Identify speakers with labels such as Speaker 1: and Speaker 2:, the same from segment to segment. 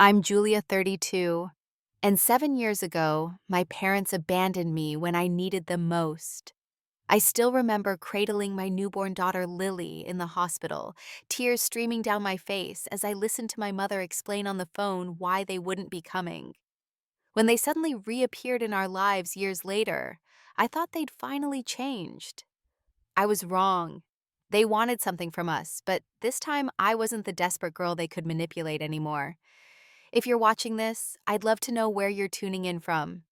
Speaker 1: I'm Julia, 32, and 7 years ago, my parents abandoned me when I needed them most. I still remember cradling my newborn daughter Lily in the hospital, tears streaming down my face as I listened to my mother explain on the phone why they wouldn't be coming. When they suddenly reappeared in our lives years later, I thought they'd finally changed. I was wrong. They wanted something from us, but this time I wasn't the desperate girl they could manipulate anymore. If you're watching this, I'd love to know where you're tuning in from.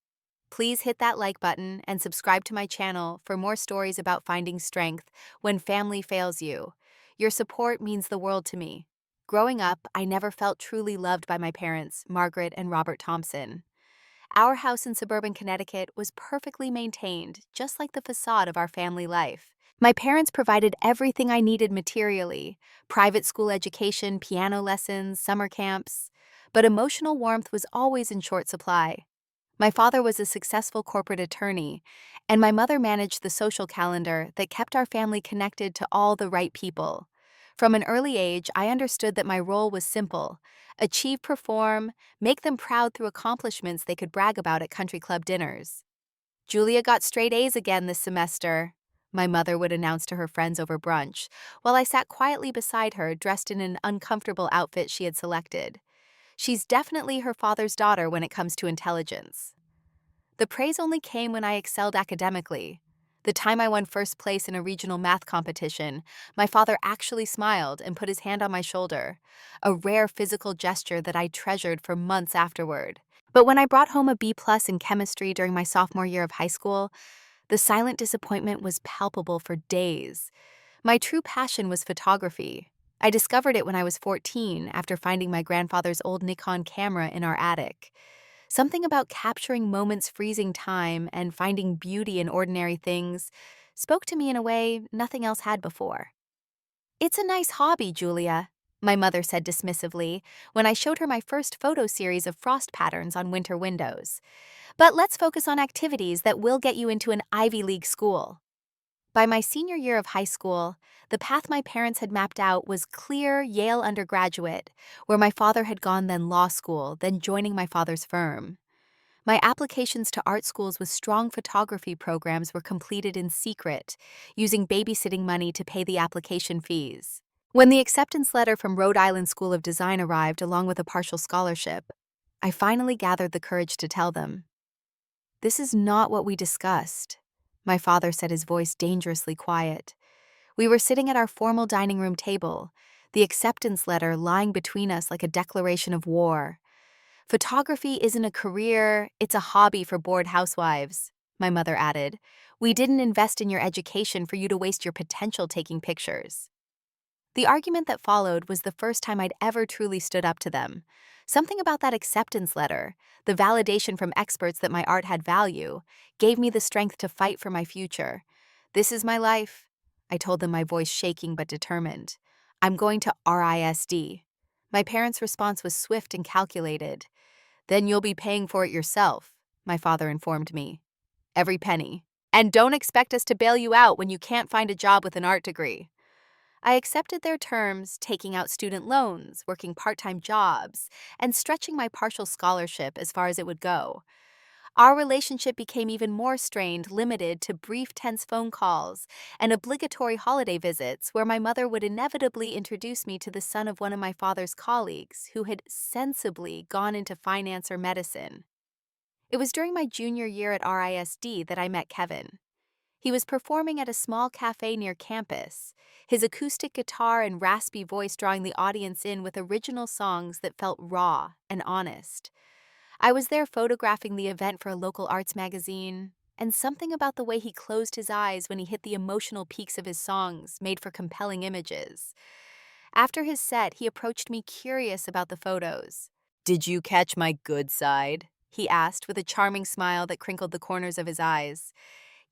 Speaker 1: Please hit that like button and subscribe to my channel for more stories about finding strength when family fails you. Your support means the world to me. Growing up, I never felt truly loved by my parents, Margaret and Robert Thompson. Our house in suburban Connecticut was perfectly maintained, just like the facade of our family life. My parents provided everything I needed materially: private school education, piano lessons, summer camps. But emotional warmth was always in short supply. My father was a successful corporate attorney, and my mother managed the social calendar that kept our family connected to all the right people. From an early age, I understood that my role was simple: achieve, perform, make them proud through accomplishments they could brag about at country club dinners. Julia got straight A's again this semester, my mother would announce to her friends over brunch, while I sat quietly beside her dressed in an uncomfortable outfit she had selected. She's definitely her father's daughter when it comes to intelligence. The praise only came when I excelled academically. The time I won first place in a regional math competition, my father actually smiled and put his hand on my shoulder, a rare physical gesture that I treasured for months afterward. But when I brought home a B+ in chemistry during my sophomore year of high school, the silent disappointment was palpable for days. My true passion was photography. I discovered it when I was 14 after finding my grandfather's old Nikon camera in our attic. Something about capturing moments, freezing time, and finding beauty in ordinary things spoke to me in a way nothing else had before. "It's a nice hobby, Julia," my mother said dismissively when I showed her my first photo series of frost patterns on winter windows. "But let's focus on activities that will get you into an Ivy League school." By my senior year of high school, the path my parents had mapped out was clear: Yale undergraduate, where my father had gone, then law school, then joining my father's firm. My applications to art schools with strong photography programs were completed in secret, using babysitting money to pay the application fees. When the acceptance letter from Rhode Island School of Design arrived along with a partial scholarship, I finally gathered the courage to tell them. "This is not what we discussed," my father said, his voice dangerously quiet. We were sitting at our formal dining room table, the acceptance letter lying between us like a declaration of war. "Photography isn't a career, it's a hobby for bored housewives," my mother added. "We didn't invest in your education for you to waste your potential taking pictures." The argument that followed was the first time I'd ever truly stood up to them. Something about that acceptance letter, the validation from experts that my art had value, gave me the strength to fight for my future. "This is my life," I told them, my voice shaking but determined. "I'm going to RISD." My parents' response was swift and calculated. "Then you'll be paying for it yourself," my father informed me. "Every penny. And don't expect us to bail you out when you can't find a job with an art degree." I accepted their terms, taking out student loans, working part-time jobs, and stretching my partial scholarship as far as it would go. Our relationship became even more strained, limited to brief, tense phone calls and obligatory holiday visits where my mother would inevitably introduce me to the son of one of my father's colleagues who had sensibly gone into finance or medicine. It was during my junior year at RISD that I met Kevin. He was performing at a small cafe near campus, his acoustic guitar and raspy voice drawing the audience in with original songs that felt raw and honest. I was there photographing the event for a local arts magazine, and something about the way he closed his eyes when he hit the emotional peaks of his songs made for compelling images. After his set, he approached me, curious about the photos. "Did you catch my good side?" he asked with a charming smile that crinkled the corners of his eyes.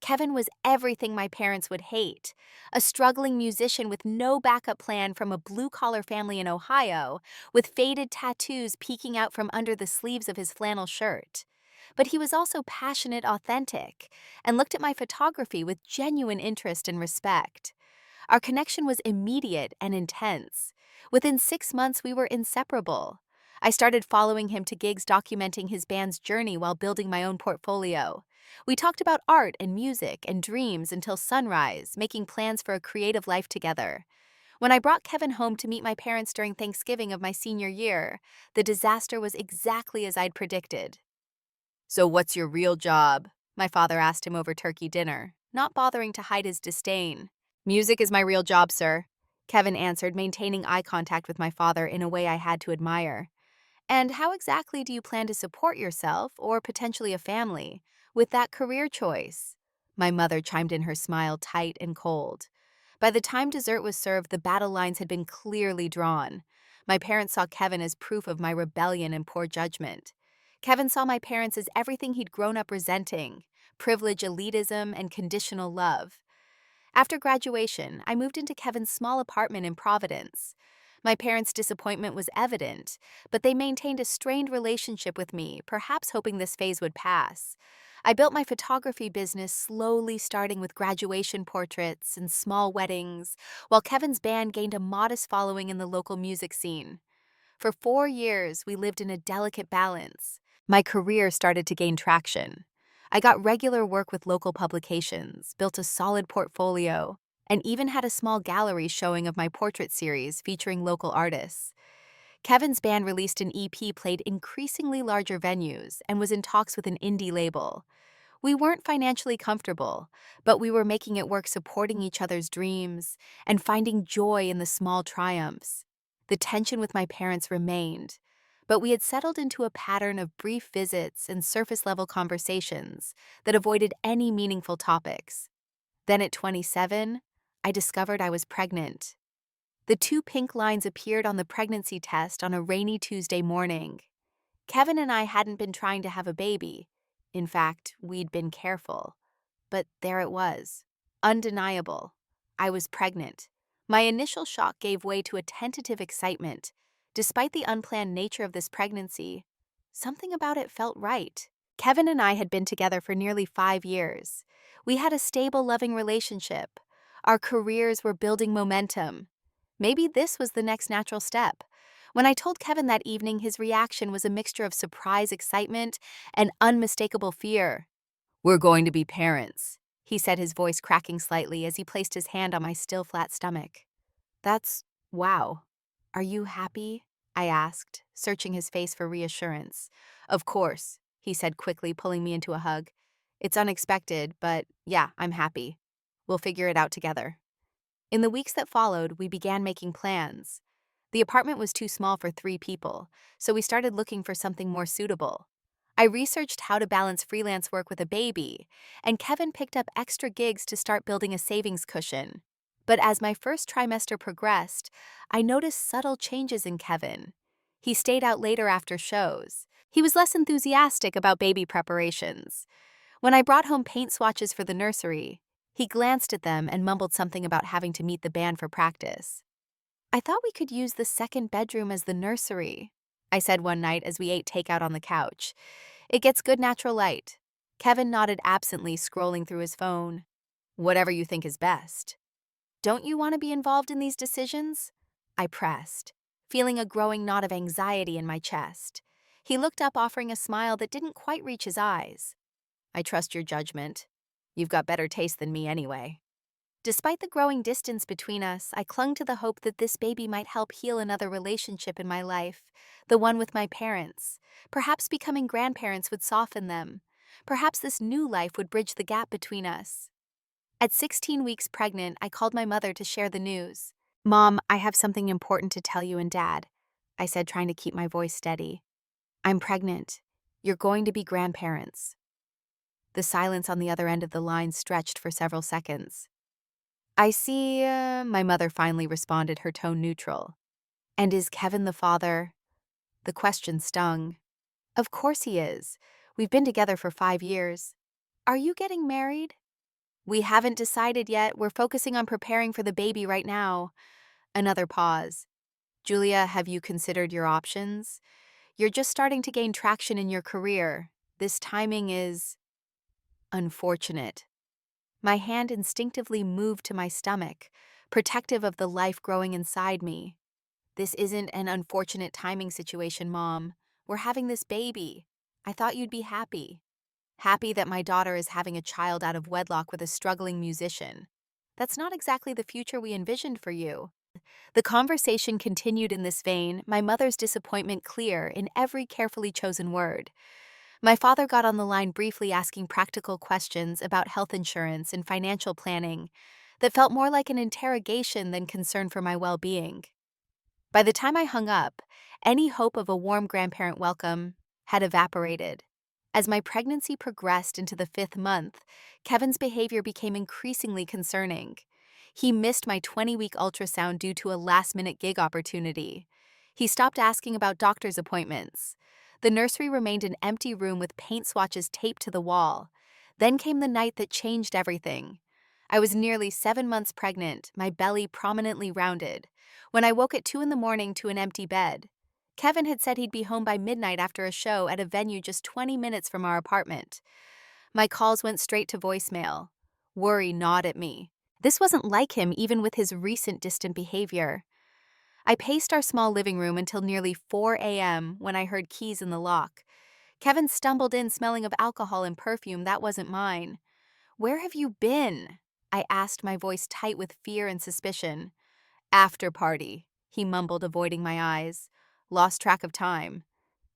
Speaker 1: Kevin was everything my parents would hate: a struggling musician with no backup plan from a blue-collar family in Ohio, with faded tattoos peeking out from under the sleeves of his flannel shirt. But he was also passionate, authentic, and looked at my photography with genuine interest and respect. Our connection was immediate and intense. Within 6 months, we were inseparable. I started following him to gigs documenting his band's journey while building my own portfolio. We talked about art and music and dreams until sunrise, making plans for a creative life together. When I brought Kevin home to meet my parents during Thanksgiving of my senior year, the disaster was exactly as I'd predicted. "So what's your real job?" my father asked him over turkey dinner, not bothering to hide his disdain. "Music is my real job, sir," Kevin answered, maintaining eye contact with my father in a way I had to admire. "And how exactly do you plan to support yourself, or potentially a family, with that career choice?" My mother chimed in, her smile tight and cold. By the time dessert was served, the battle lines had been clearly drawn. My parents saw Kevin as proof of my rebellion and poor judgment. Kevin saw my parents as everything he'd grown up resenting: privilege, elitism, and conditional love. After graduation, I moved into Kevin's small apartment in Providence. My parents' disappointment was evident, but they maintained a strained relationship with me, perhaps hoping this phase would pass. I built my photography business, slowly starting with graduation portraits and small weddings, while Kevin's band gained a modest following in the local music scene. For 4 years, we lived in a delicate balance. My career started to gain traction. I got regular work with local publications, built a solid portfolio, and even had a small gallery showing of my portrait series featuring local artists. Kevin's band released an EP, played increasingly larger venues, and was in talks with an indie label. We weren't financially comfortable, but we were making it work, supporting each other's dreams and finding joy in the small triumphs. The tension with my parents remained, but we had settled into a pattern of brief visits and surface-level conversations that avoided any meaningful topics. Then at 27, I discovered I was pregnant. The two pink lines appeared on the pregnancy test on a rainy Tuesday morning. Kevin and I hadn't been trying to have a baby. In fact, we'd been careful. But there it was. Undeniable. I was pregnant. My initial shock gave way to a tentative excitement. Despite the unplanned nature of this pregnancy, something about it felt right. Kevin and I had been together for nearly 5 years. We had a stable, loving relationship. Our careers were building momentum. Maybe this was the next natural step. When I told Kevin that evening, his reaction was a mixture of surprise, excitement, and unmistakable fear. "We're going to be parents," he said, his voice cracking slightly as he placed his hand on my still flat stomach. "That's wow. Are you happy?" I asked, searching his face for reassurance. "Of course," he said quickly, pulling me into a hug. "It's unexpected, but yeah, I'm happy. We'll figure it out together." In the weeks that followed, we began making plans. The apartment was too small for 3 people, so we started looking for something more suitable. I researched how to balance freelance work with a baby, and Kevin picked up extra gigs to start building a savings cushion. But as my first trimester progressed, I noticed subtle changes in Kevin. He stayed out later after shows. He was less enthusiastic about baby preparations. When I brought home paint swatches for the nursery, he glanced at them and mumbled something about having to meet the band for practice. "I thought we could use the second bedroom as the nursery," I said one night as we ate takeout on the couch. "It gets good natural light." Kevin nodded absently, scrolling through his phone. "Whatever you think is best." "Don't you want to be involved in these decisions?" I pressed, feeling a growing knot of anxiety in my chest. He looked up, offering a smile that didn't quite reach his eyes. "I trust your judgment. You've got better taste than me anyway." Despite the growing distance between us, I clung to the hope that this baby might help heal another relationship in my life, the one with my parents. Perhaps becoming grandparents would soften them. Perhaps this new life would bridge the gap between us. At 16 weeks pregnant, I called my mother to share the news. "Mom, I have something important to tell you and Dad," I said, trying to keep my voice steady. "I'm pregnant. You're going to be grandparents." The silence on the other end of the line stretched for several seconds. "I see," my mother finally responded, her tone neutral. "And is Kevin the father?" The question stung. "Of course he is. We've been together for 5 years. Are you getting married?" "We haven't decided yet. We're focusing on preparing for the baby right now." Another pause. "Julia, have you considered your options? You're just starting to gain traction in your career. This timing is unfortunate." My hand instinctively moved to my stomach, protective of the life growing inside me. This isn't an unfortunate timing situation, Mom. We're having this baby. I thought you'd be happy. Happy that my daughter is having a child out of wedlock with a struggling musician. That's not exactly the future we envisioned for you. The conversation continued in this vein, my mother's disappointment clear in every carefully chosen word. My father got on the line briefly asking practical questions about health insurance and financial planning that felt more like an interrogation than concern for my well-being. By the time I hung up, any hope of a warm grandparent welcome had evaporated. As my pregnancy progressed into the 5th month, Kevin's behavior became increasingly concerning. He missed my 20-week ultrasound due to a last-minute gig opportunity. He stopped asking about doctor's appointments. The nursery remained an empty room with paint swatches taped to the wall. Then came the night that changed everything. I was nearly 7 months pregnant, my belly prominently rounded, when I woke at 2 in the morning to an empty bed. Kevin had said he'd be home by midnight after a show at a venue just 20 minutes from our apartment. My calls went straight to voicemail. Worry gnawed at me. This wasn't like him even with his recent distant behavior. I paced our small living room until nearly 4 a.m. when I heard keys in the lock. Kevin stumbled in smelling of alcohol and perfume that wasn't mine. "Where have you been?" I asked, my voice tight with fear and suspicion. "After party," he mumbled, avoiding my eyes. "Lost track of time."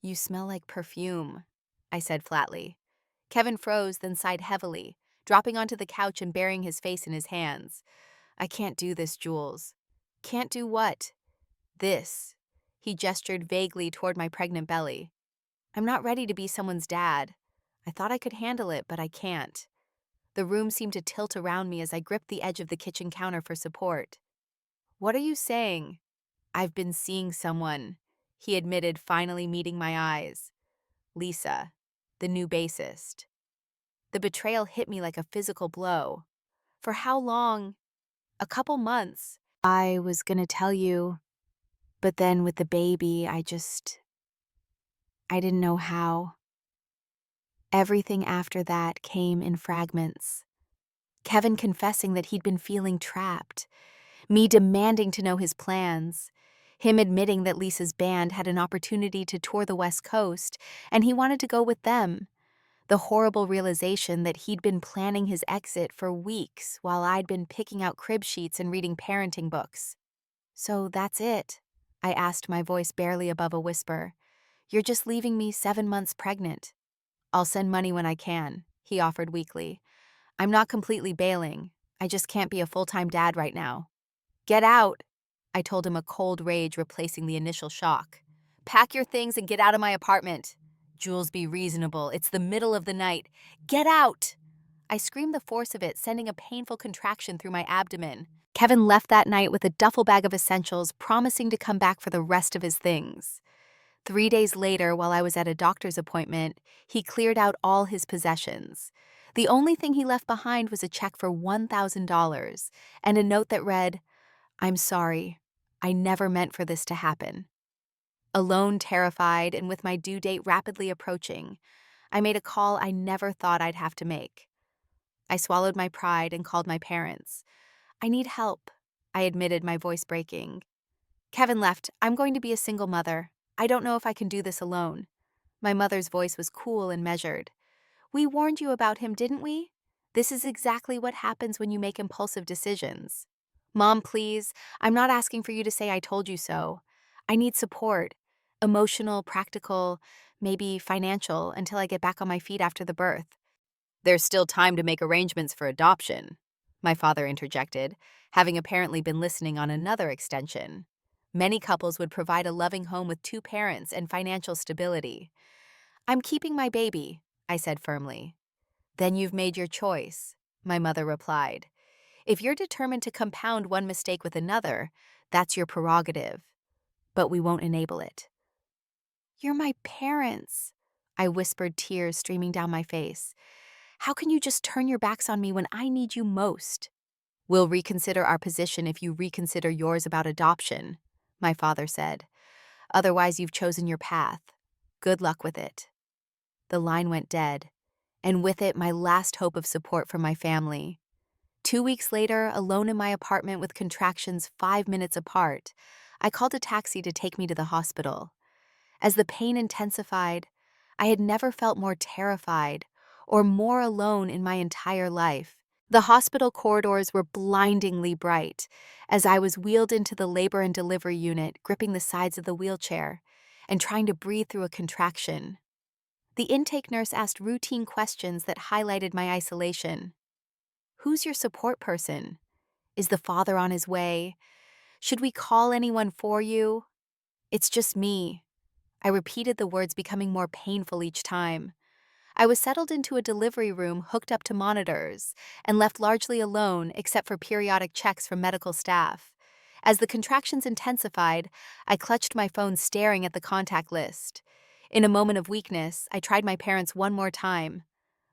Speaker 1: "You smell like perfume," I said flatly. Kevin froze, then sighed heavily, dropping onto the couch and burying his face in his hands. "I can't do this, Jules." "Can't do what?" "This." He gestured vaguely toward my pregnant belly. "I'm not ready to be someone's dad. I thought I could handle it, but I can't." The room seemed to tilt around me as I gripped the edge of the kitchen counter for support. "What are you saying?" "I've been seeing someone," he admitted, finally meeting my eyes. "Lisa, the new bassist." The betrayal hit me like a physical blow. "For how long?" "A couple months. I was gonna tell you, but then with the baby, I didn't know how." Everything after that came in fragments. Kevin confessing that he'd been feeling trapped, me demanding to know his plans, him admitting that Lisa's band had an opportunity to tour the West Coast and he wanted to go with them, the horrible realization that he'd been planning his exit for weeks while I'd been picking out crib sheets and reading parenting books. "So that's it?" I asked, my voice barely above a whisper. "You're just leaving me 7 months pregnant." "I'll send money when I can," he offered weakly. "I'm not completely bailing. I just can't be a full-time dad right now." "Get out," I told him, a cold rage replacing the initial shock. "Pack your things and get out of my apartment." "Jules, be reasonable. It's the middle of the night." "Get out!" I screamed, the force of it sending a painful contraction through my abdomen. Kevin left that night with a duffel bag of essentials, promising to come back for the rest of his things. 3 days later, while I was at a doctor's appointment, he cleared out all his possessions. The only thing he left behind was a check for $1,000 and a note that read, "I'm sorry. I never meant for this to happen." Alone, terrified, and with my due date rapidly approaching, I made a call I never thought I'd have to make. I swallowed my pride and called my parents. "I need help," I admitted, my voice breaking. "Kevin left. I'm going to be a single mother. I don't know if I can do this alone." My mother's voice was cool and measured. "We warned you about him, didn't we? This is exactly what happens when you make impulsive decisions." "Mom, please, I'm not asking for you to say I told you so. I need support. Emotional, practical, maybe financial, until I get back on my feet after the birth." "There's still time to make arrangements for adoption," my father interjected, having apparently been listening on another extension. Many couples would provide a loving home with 2 parents and financial stability. "I'm keeping my baby," I said firmly. "Then you've made your choice," my mother replied. "If you're determined to compound one mistake with another, that's your prerogative. But we won't enable it." "You're my parents," I whispered, tears streaming down my face. "How can you just turn your backs on me when I need you most?" "We'll reconsider our position if you reconsider yours about adoption," my father said. "Otherwise, you've chosen your path. Good luck with it." The line went dead, and with it, my last hope of support from my family. 2 weeks later, alone in my apartment with contractions 5 minutes apart, I called a taxi to take me to the hospital. As the pain intensified, I had never felt more terrified or more alone in my entire life. The hospital corridors were blindingly bright as I was wheeled into the labor and delivery unit, gripping the sides of the wheelchair and trying to breathe through a contraction. The intake nurse asked routine questions that highlighted my isolation. Who's your support person? Is the father on his way? Should we call anyone for you? It's just me. I repeated the words, becoming more painful each time. I was settled into a delivery room hooked up to monitors and left largely alone except for periodic checks from medical staff. As the contractions intensified, I clutched my phone, staring at the contact list. In a moment of weakness, I tried my parents one more time.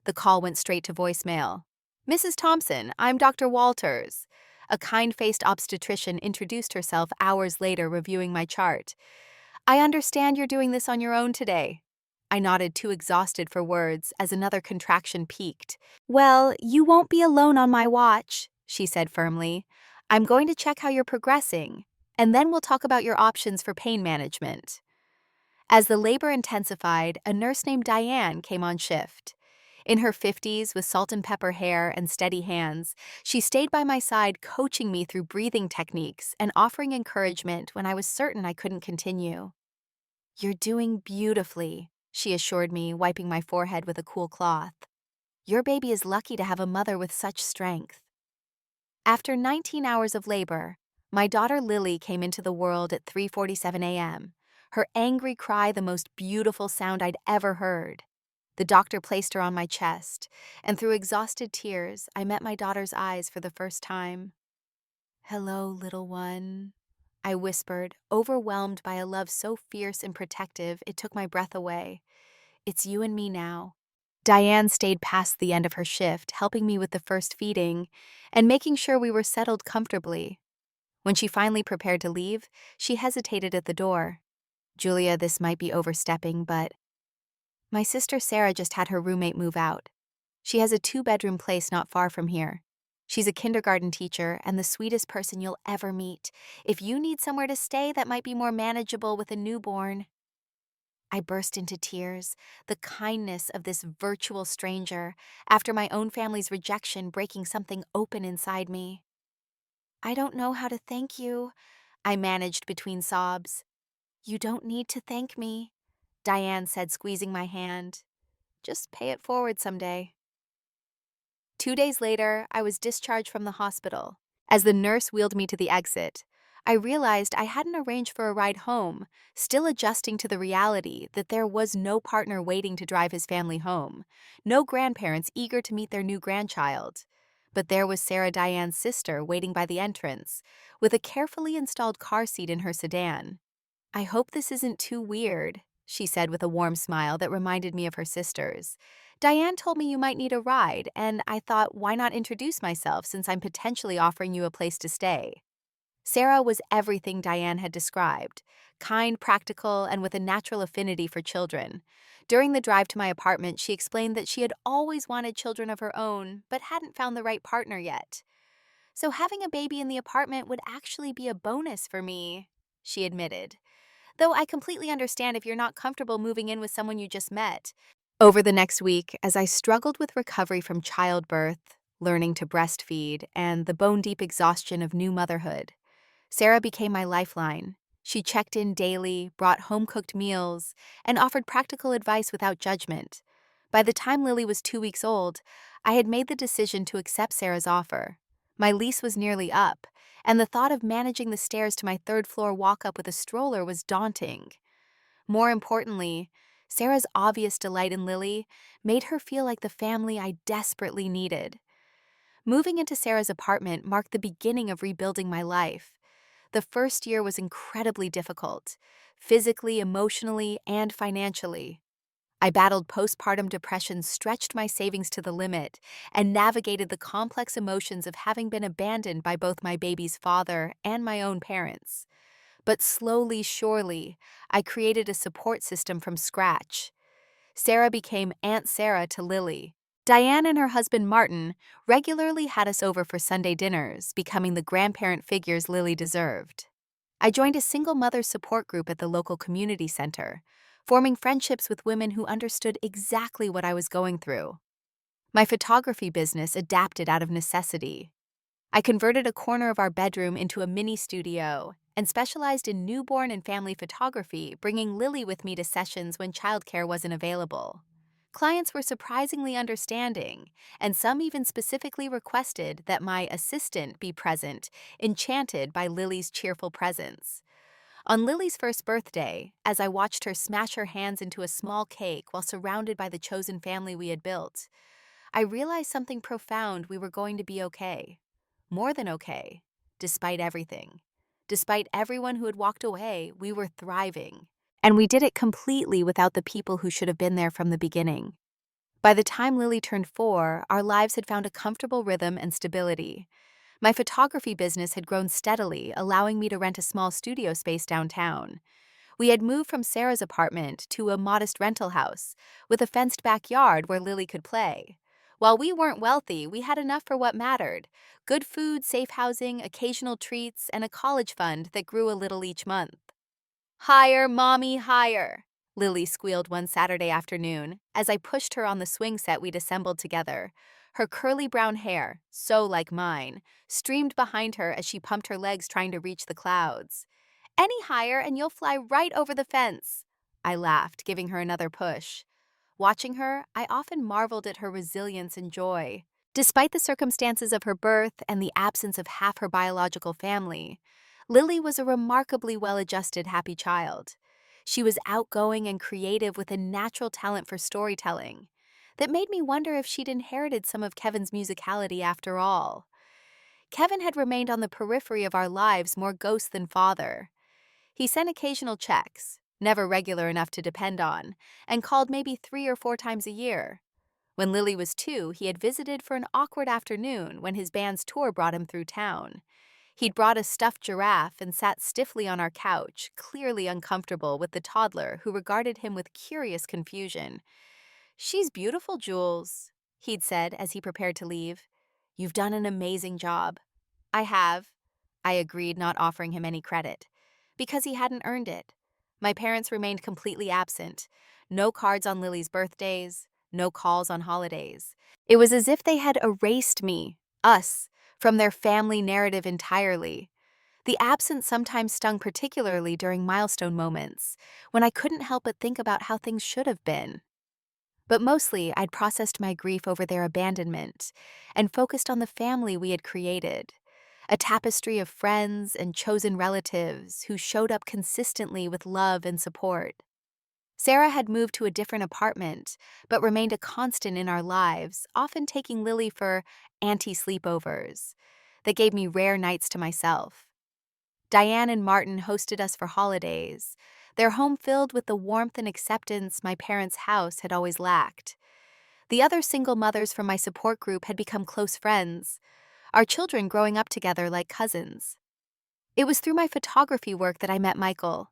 Speaker 1: The call went straight to voicemail. "Mrs. Thompson, I'm Dr. Walters." A kind-faced obstetrician introduced herself hours later, reviewing my chart. "I understand you're doing this on your own today." I nodded, too exhausted for words, as another contraction peaked. "Well, you won't be alone on my watch," she said firmly. "I'm going to check how you're progressing, and then we'll talk about your options for pain management." As the labor intensified, a nurse named Diane came on shift. In her 50s, with salt and pepper hair and steady hands, she stayed by my side, coaching me through breathing techniques and offering encouragement when I was certain I couldn't continue. "You're doing beautifully," she assured me, wiping my forehead with a cool cloth. "Your baby is lucky to have a mother with such strength." After 19 hours of labor, my daughter Lily came into the world at 3:47 a.m., her angry cry the most beautiful sound I'd ever heard. The doctor placed her on my chest, and through exhausted tears, I met my daughter's eyes for the first time. "Hello, little one," I whispered, overwhelmed by a love so fierce and protective it took my breath away. "It's you and me now." Diane stayed past the end of her shift, helping me with the first feeding and making sure we were settled comfortably. When she finally prepared to leave, she hesitated at the door. "Julia, this might be overstepping, but..." "My sister Sarah just had her roommate move out. She has a 2-bedroom place not far from here. She's a kindergarten teacher and the sweetest person you'll ever meet. If you need somewhere to stay that might be more manageable with a newborn..." I burst into tears, the kindness of this virtual stranger, after my own family's rejection, breaking something open inside me. "I don't know how to thank you," I managed between sobs. "You don't need to thank me," Diane said, squeezing my hand. "Just pay it forward someday." 2 days later, I was discharged from the hospital. As the nurse wheeled me to the exit, I realized I hadn't arranged for a ride home, still adjusting to the reality that there was no partner waiting to drive his family home, no grandparents eager to meet their new grandchild. But there was Sarah Diane's sister waiting by the entrance, with a carefully installed car seat in her sedan. "I hope this isn't too weird," she said with a warm smile that reminded me of her sister's. "Diane told me you might need a ride, and I thought, why not introduce myself since I'm potentially offering you a place to stay?" Sarah was everything Diane had described: kind, practical, and with a natural affinity for children. During the drive to my apartment, she explained that she had always wanted children of her own, but hadn't found the right partner yet. "So having a baby in the apartment would actually be a bonus for me," she admitted. "Though I completely understand if you're not comfortable moving in with someone you just met." Over the next week, as I struggled with recovery from childbirth, learning to breastfeed, and the bone-deep exhaustion of new motherhood, Sarah became my lifeline. She checked in daily, brought home-cooked meals, and offered practical advice without judgment. By the time Lily was 2 weeks old, I had made the decision to accept Sarah's offer. My lease was nearly up, and the thought of managing the stairs to my third-floor walk-up with a stroller was daunting. More importantly, Sarah's obvious delight in Lily made her feel like the family I desperately needed. Moving into Sarah's apartment marked the beginning of rebuilding my life. The first year was incredibly difficult, physically, emotionally, and financially. I battled postpartum depression, stretched my savings to the limit, and navigated the complex emotions of having been abandoned by both my baby's father and my own parents. But slowly, surely, I created a support system from scratch. Sarah became Aunt Sarah to Lily. Diane and her husband Martin regularly had us over for Sunday dinners, becoming the grandparent figures Lily deserved. I joined a single mother support group at the local community center, forming friendships with women who understood exactly what I was going through. My photography business adapted out of necessity. I converted a corner of our bedroom into a mini studio and specialized in newborn and family photography, bringing Lily with me to sessions when childcare wasn't available. Clients were surprisingly understanding, and some even specifically requested that my assistant be present, enchanted by Lily's cheerful presence. On Lily's first birthday, as I watched her smash her hands into a small cake while surrounded by the chosen family we had built, I realized something profound: we were going to be okay. More than okay. Despite everything. Despite everyone who had walked away, we were thriving. And we did it completely without the people who should have been there from the beginning. By the time Lily turned 4, our lives had found a comfortable rhythm and stability. My photography business had grown steadily, allowing me to rent a small studio space downtown. We had moved from Sarah's apartment to a modest rental house, with a fenced backyard where Lily could play. While we weren't wealthy, we had enough for what mattered: good food, safe housing, occasional treats, and a college fund that grew a little each month. "Higher, Mommy, higher," Lily squealed one Saturday afternoon as I pushed her on the swing set we'd assembled together. Her curly brown hair, so like mine, streamed behind her as she pumped her legs trying to reach the clouds. "Any higher and you'll fly right over the fence," I laughed, giving her another push. Watching her, I often marveled at her resilience and joy. Despite the circumstances of her birth and the absence of half her biological family, Lily was a remarkably well-adjusted, happy child. She was outgoing and creative with a natural talent for storytelling that made me wonder if she'd inherited some of Kevin's musicality after all. Kevin had remained on the periphery of our lives, more ghost than father. He sent occasional checks, never regular enough to depend on, and called maybe 3 or 4 times a year. When Lily was 2, he had visited for an awkward afternoon when his band's tour brought him through town. He'd brought a stuffed giraffe and sat stiffly on our couch, clearly uncomfortable with the toddler who regarded him with curious confusion. "She's beautiful, Jules," he'd said as he prepared to leave. "You've done an amazing job." "I have," I agreed, not offering him any credit, because he hadn't earned it. My parents remained completely absent. No cards on Lily's birthdays, no calls on holidays. It was as if they had erased me, us, from their family narrative entirely. The absence sometimes stung, particularly during milestone moments, when I couldn't help but think about how things should have been. But mostly, I'd processed my grief over their abandonment and focused on the family we had created, a tapestry of friends and chosen relatives who showed up consistently with love and support. Sarah had moved to a different apartment, but remained a constant in our lives, often taking Lily for auntie-sleepovers that gave me rare nights to myself. Diane and Martin hosted us for holidays, their home filled with the warmth and acceptance my parents' house had always lacked. The other single mothers from my support group had become close friends, our children growing up together like cousins. It was through my photography work that I met Michael.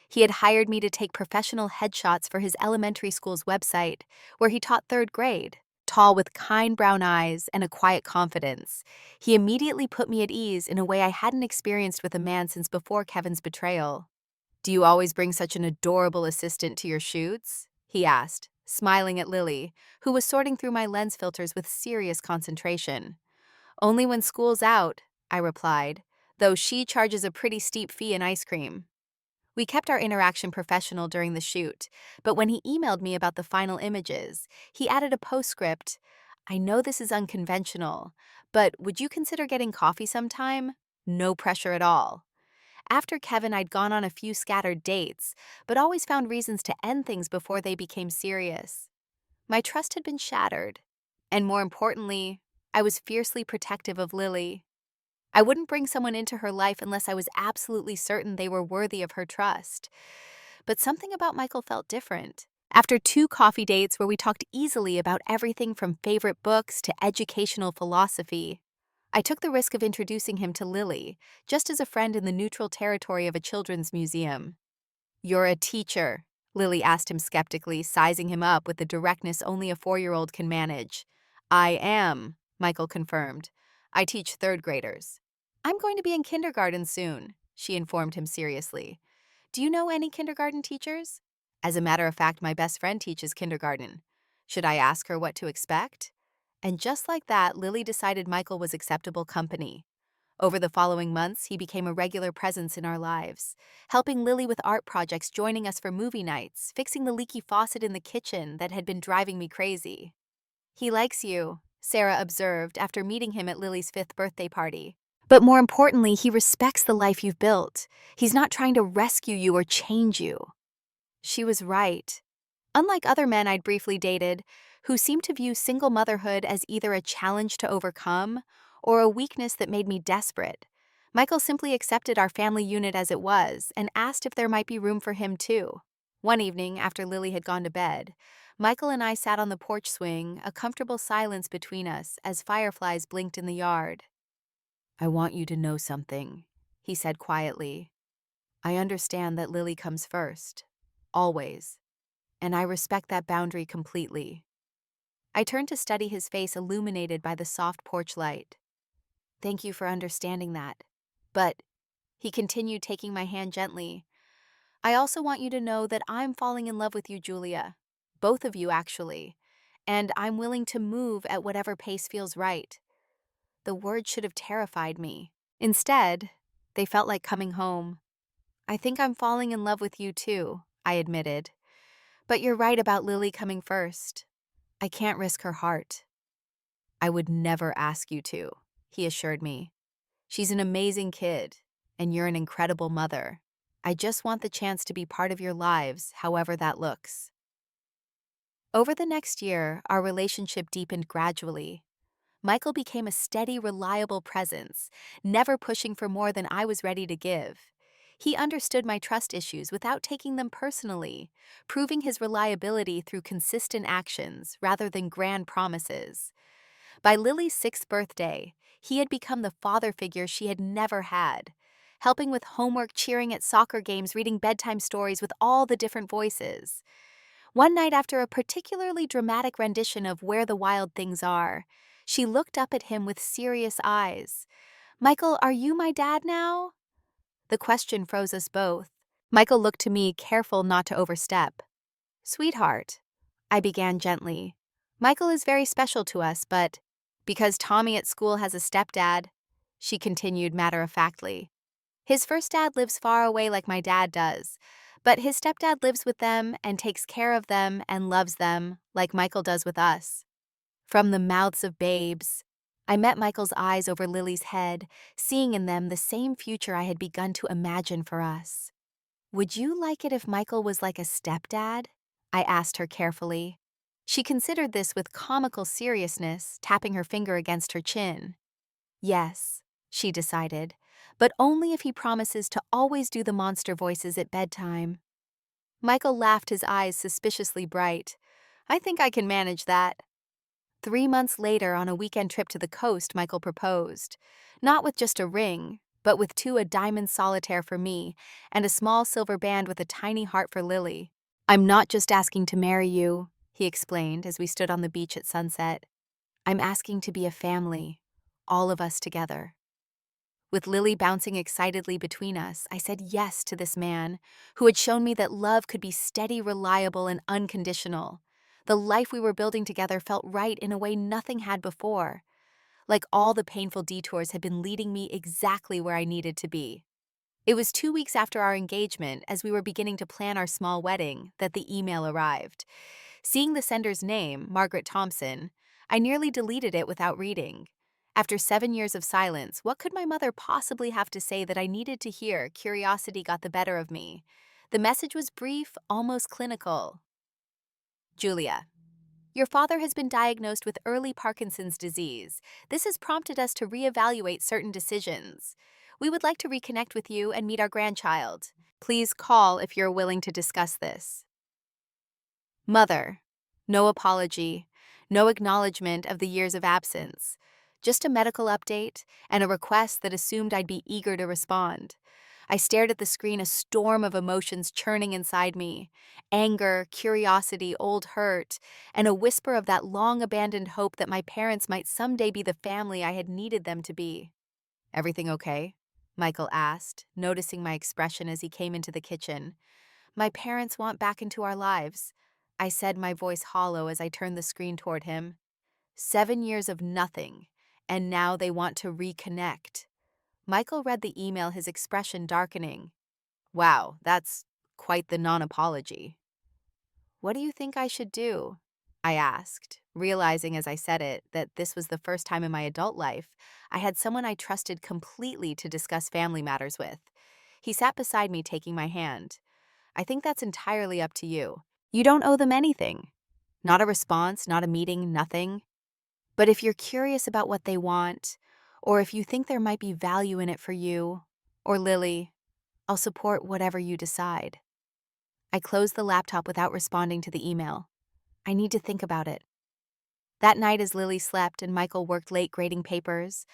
Speaker 1: He had hired me to take professional headshots for his elementary school's website, where he taught 3rd grade. Tall with kind brown eyes and a quiet confidence, he immediately put me at ease in a way I hadn't experienced with a man since before Kevin's betrayal. "Do you always bring such an adorable assistant to your shoots?" he asked, smiling at Lily, who was sorting through my lens filters with serious concentration. "Only when school's out," I replied, though she charges a pretty steep fee in ice cream. We kept our interaction professional during the shoot, but when he emailed me about the final images, he added a postscript: "I know this is unconventional, but would you consider getting coffee sometime? No pressure at all." After Kevin, I'd gone on a few scattered dates, but always found reasons to end things before they became serious. My trust had been shattered, and more importantly, I was fiercely protective of Lily. I wouldn't bring someone into her life unless I was absolutely certain they were worthy of her trust. But something about Michael felt different. After 2 coffee dates where we talked easily about everything from favorite books to educational philosophy, I took the risk of introducing him to Lily, just as a friend in the neutral territory of a children's museum. "You're a teacher?" Lily asked him skeptically, sizing him up with the directness only a 4-year-old can manage. "I am," Michael confirmed. "I teach 3rd graders. I'm going to be in kindergarten soon." she informed him seriously. Do you know any kindergarten teachers? As a matter of fact, my best friend teaches kindergarten. Should I ask her what to expect? And just like that, Lily decided Michael was acceptable company. Over the following months, he became a regular presence in our lives, helping Lily with art projects, joining us for movie nights, fixing the leaky faucet in the kitchen that had been driving me crazy. He likes you, Sarah observed after meeting him at Lily's 5th birthday party. But more importantly, he respects the life you've built. He's not trying to rescue you or change you. She was right. Unlike other men I'd briefly dated, who seemed to view single motherhood as either a challenge to overcome or a weakness that made me desperate, Michael simply accepted our family unit as it was and asked if there might be room for him too. One evening, after Lily had gone to bed, Michael and I sat on the porch swing, a comfortable silence between us as fireflies blinked in the yard. I want you to know something, he said quietly. I understand that Lily comes first, always, and I respect that boundary completely. I turned to study his face illuminated by the soft porch light. Thank you for understanding that. But, he continued, taking my hand gently, I also want you to know that I'm falling in love with you, Julia. Both of you, actually. And I'm willing to move at whatever pace feels right. The words should have terrified me. Instead, they felt like coming home. I think I'm falling in love with you too, I admitted. But you're right about Lily coming first. I can't risk her heart. I would never ask you to, he assured me. She's an amazing kid, and you're an incredible mother. I just want the chance to be part of your lives, however that looks. Over the next year, our relationship deepened gradually. Michael became a steady, reliable presence, never pushing for more than I was ready to give. He understood my trust issues without taking them personally, proving his reliability through consistent actions rather than grand promises. By Lily's 6th birthday, he had become the father figure she had never had, helping with homework, cheering at soccer games, reading bedtime stories with all the different voices. One night, after a particularly dramatic rendition of Where the Wild Things Are, she looked up at him with serious eyes. Michael, are you my dad now? The question froze us both. Michael looked to me, careful not to overstep. Sweetheart, I began gently. Michael is very special to us, but because Tommy at school has a stepdad, she continued matter-of-factly. His first dad lives far away like my dad does, but his stepdad lives with them and takes care of them and loves them like Michael does with us. From the mouths of babes, I met Michael's eyes over Lily's head, seeing in them the same future I had begun to imagine for us. Would you like it if Michael was like a stepdad? I asked her carefully. She considered this with comical seriousness, tapping her finger against her chin. Yes, she decided, but only if he promises to always do the monster voices at bedtime. Michael laughed, his eyes suspiciously bright. I think I can manage that. 3 months later, on a weekend trip to the coast, Michael proposed. Not with just a ring, but with a diamond solitaire for me and a small silver band with a tiny heart for Lily. I'm not just asking to marry you, he explained as we stood on the beach at sunset. I'm asking to be a family, all of us together. With Lily bouncing excitedly between us, I said yes to this man, who had shown me that love could be steady, reliable, and unconditional. The life we were building together felt right in a way nothing had before, like all the painful detours had been leading me exactly where I needed to be. It was 2 weeks after our engagement, as we were beginning to plan our small wedding, that the email arrived. Seeing the sender's name, Margaret Thompson, I nearly deleted it without reading. After 7 years of silence, what could my mother possibly have to say that I needed to hear? Curiosity got the better of me. The message was brief, almost clinical. Julia, your father has been diagnosed with early Parkinson's disease. This has prompted us to reevaluate certain decisions. We would like to reconnect with you and meet our grandchild. Please call if you're willing to discuss this. Mother. No apology, no acknowledgement of the years of absence. Just a medical update and a request that assumed I'd be eager to respond. I stared at the screen, a storm of emotions churning inside me. Anger, curiosity, old hurt, and a whisper of that long-abandoned hope that my parents might someday be the family I had needed them to be. Everything okay? Michael asked, noticing my expression as he came into the kitchen. My parents want back into our lives, I said, my voice hollow as I turned the screen toward him. 7 years of nothing, and now they want to reconnect. Michael read the email, his expression darkening. Wow, that's quite the non-apology. What do you think I should do? I asked, realizing as I said it that this was the first time in my adult life I had someone I trusted completely to discuss family matters with. He sat beside me, taking my hand. I think that's entirely up to you. You don't owe them anything. Not a response, not a meeting, nothing. But if you're curious about what they want, or if you think there might be value in it for you, or Lily, I'll support whatever you decide. I closed the laptop without responding to the email. I need to think about it. That night, as Lily slept and Michael worked late grading papers,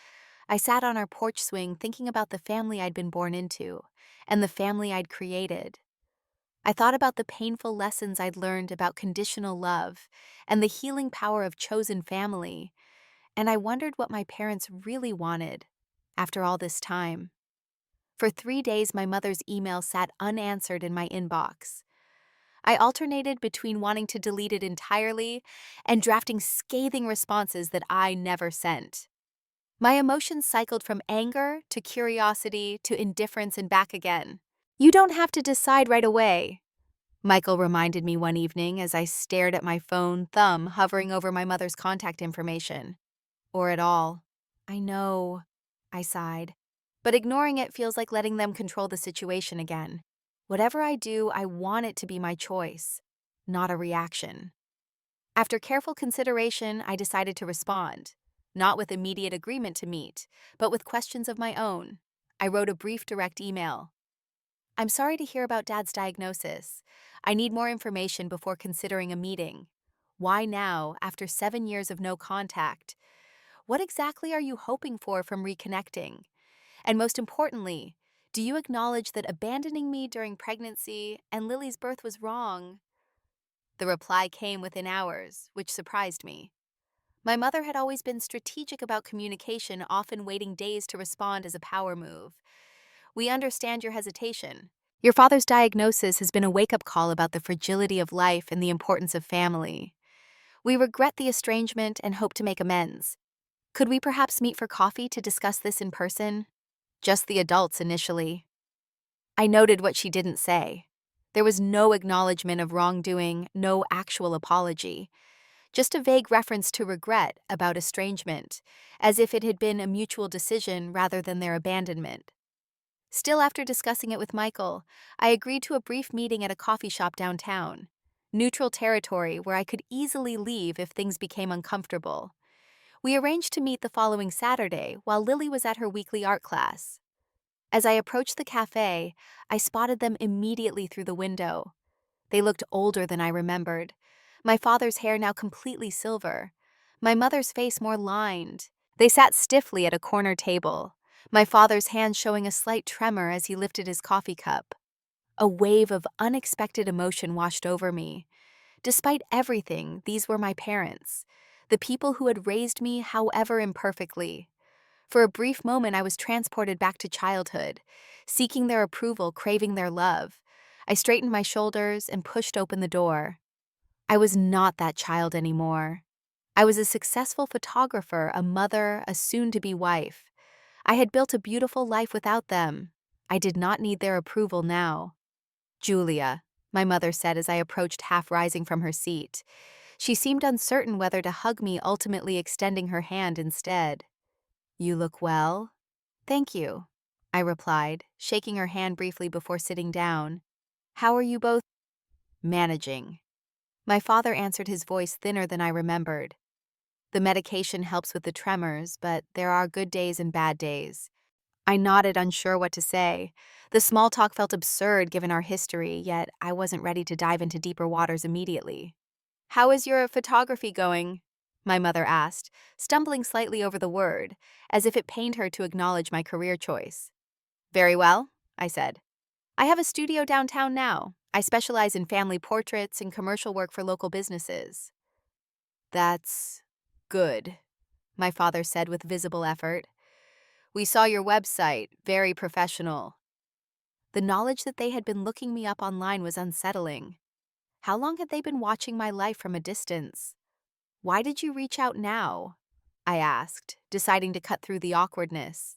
Speaker 1: I sat on our porch swing thinking about the family I'd been born into and the family I'd created. I thought about the painful lessons I'd learned about conditional love and the healing power of chosen family, and I wondered what my parents really wanted after all this time. For 3 days, my mother's email sat unanswered in my inbox. I alternated between wanting to delete it entirely and drafting scathing responses that I never sent. My emotions cycled from anger to curiosity to indifference and back again. You don't have to decide right away, Michael reminded me one evening as I stared at my phone, thumb hovering over my mother's contact information. Or at all. I know, I sighed. But ignoring it feels like letting them control the situation again. Whatever I do, I want it to be my choice, not a reaction. After careful consideration, I decided to respond, not with immediate agreement to meet, but with questions of my own. I wrote a brief direct email. I'm sorry to hear about Dad's diagnosis. I need more information before considering a meeting. Why now, after 7 years of no contact? What exactly are you hoping for from reconnecting? And most importantly, do you acknowledge that abandoning me during pregnancy and Lily's birth was wrong? The reply came within hours, which surprised me. My mother had always been strategic about communication, often waiting days to respond as a power move. We understand your hesitation. Your father's diagnosis has been a wake-up call about the fragility of life and the importance of family. We regret the estrangement and hope to make amends. Could we perhaps meet for coffee to discuss this in person? Just the adults initially. I noted what she didn't say. There was no acknowledgement of wrongdoing, no actual apology. Just a vague reference to regret about estrangement, as if it had been a mutual decision rather than their abandonment. Still, after discussing it with Michael, I agreed to a brief meeting at a coffee shop downtown. Neutral territory where I could easily leave if things became uncomfortable. We arranged to meet the following Saturday while Lily was at her weekly art class. As I approached the cafe, I spotted them immediately through the window. They looked older than I remembered. My father's hair now completely silver. My mother's face more lined. They sat stiffly at a corner table, my father's hand showing a slight tremor as he lifted his coffee cup. A wave of unexpected emotion washed over me. Despite everything, these were my parents, the people who had raised me, however imperfectly. For a brief moment, I was transported back to childhood, seeking their approval, craving their love. I straightened my shoulders and pushed open the door. I was not that child anymore. I was a successful photographer, a mother, a soon-to-be wife. I had built a beautiful life without them. I did not need their approval now. Julia, my mother said as I approached, half rising from her seat. She seemed uncertain whether to hug me, ultimately extending her hand instead. You look well. Thank you, I replied, shaking her hand briefly before sitting down. How are you both? Managing. My father answered, his voice thinner than I remembered. The medication helps with the tremors, but there are good days and bad days. I nodded, unsure what to say. The small talk felt absurd given our history, yet I wasn't ready to dive into deeper waters immediately. How is your photography going? My mother asked, stumbling slightly over the word, as if it pained her to acknowledge my career choice. Very well, I said. I have a studio downtown now. I specialize in family portraits and commercial work for local businesses. That's good, my father said with visible effort. We saw your website, very professional. The knowledge that they had been looking me up online was unsettling. How long had they been watching my life from a distance? Why did you reach out now? I asked, deciding to cut through the awkwardness.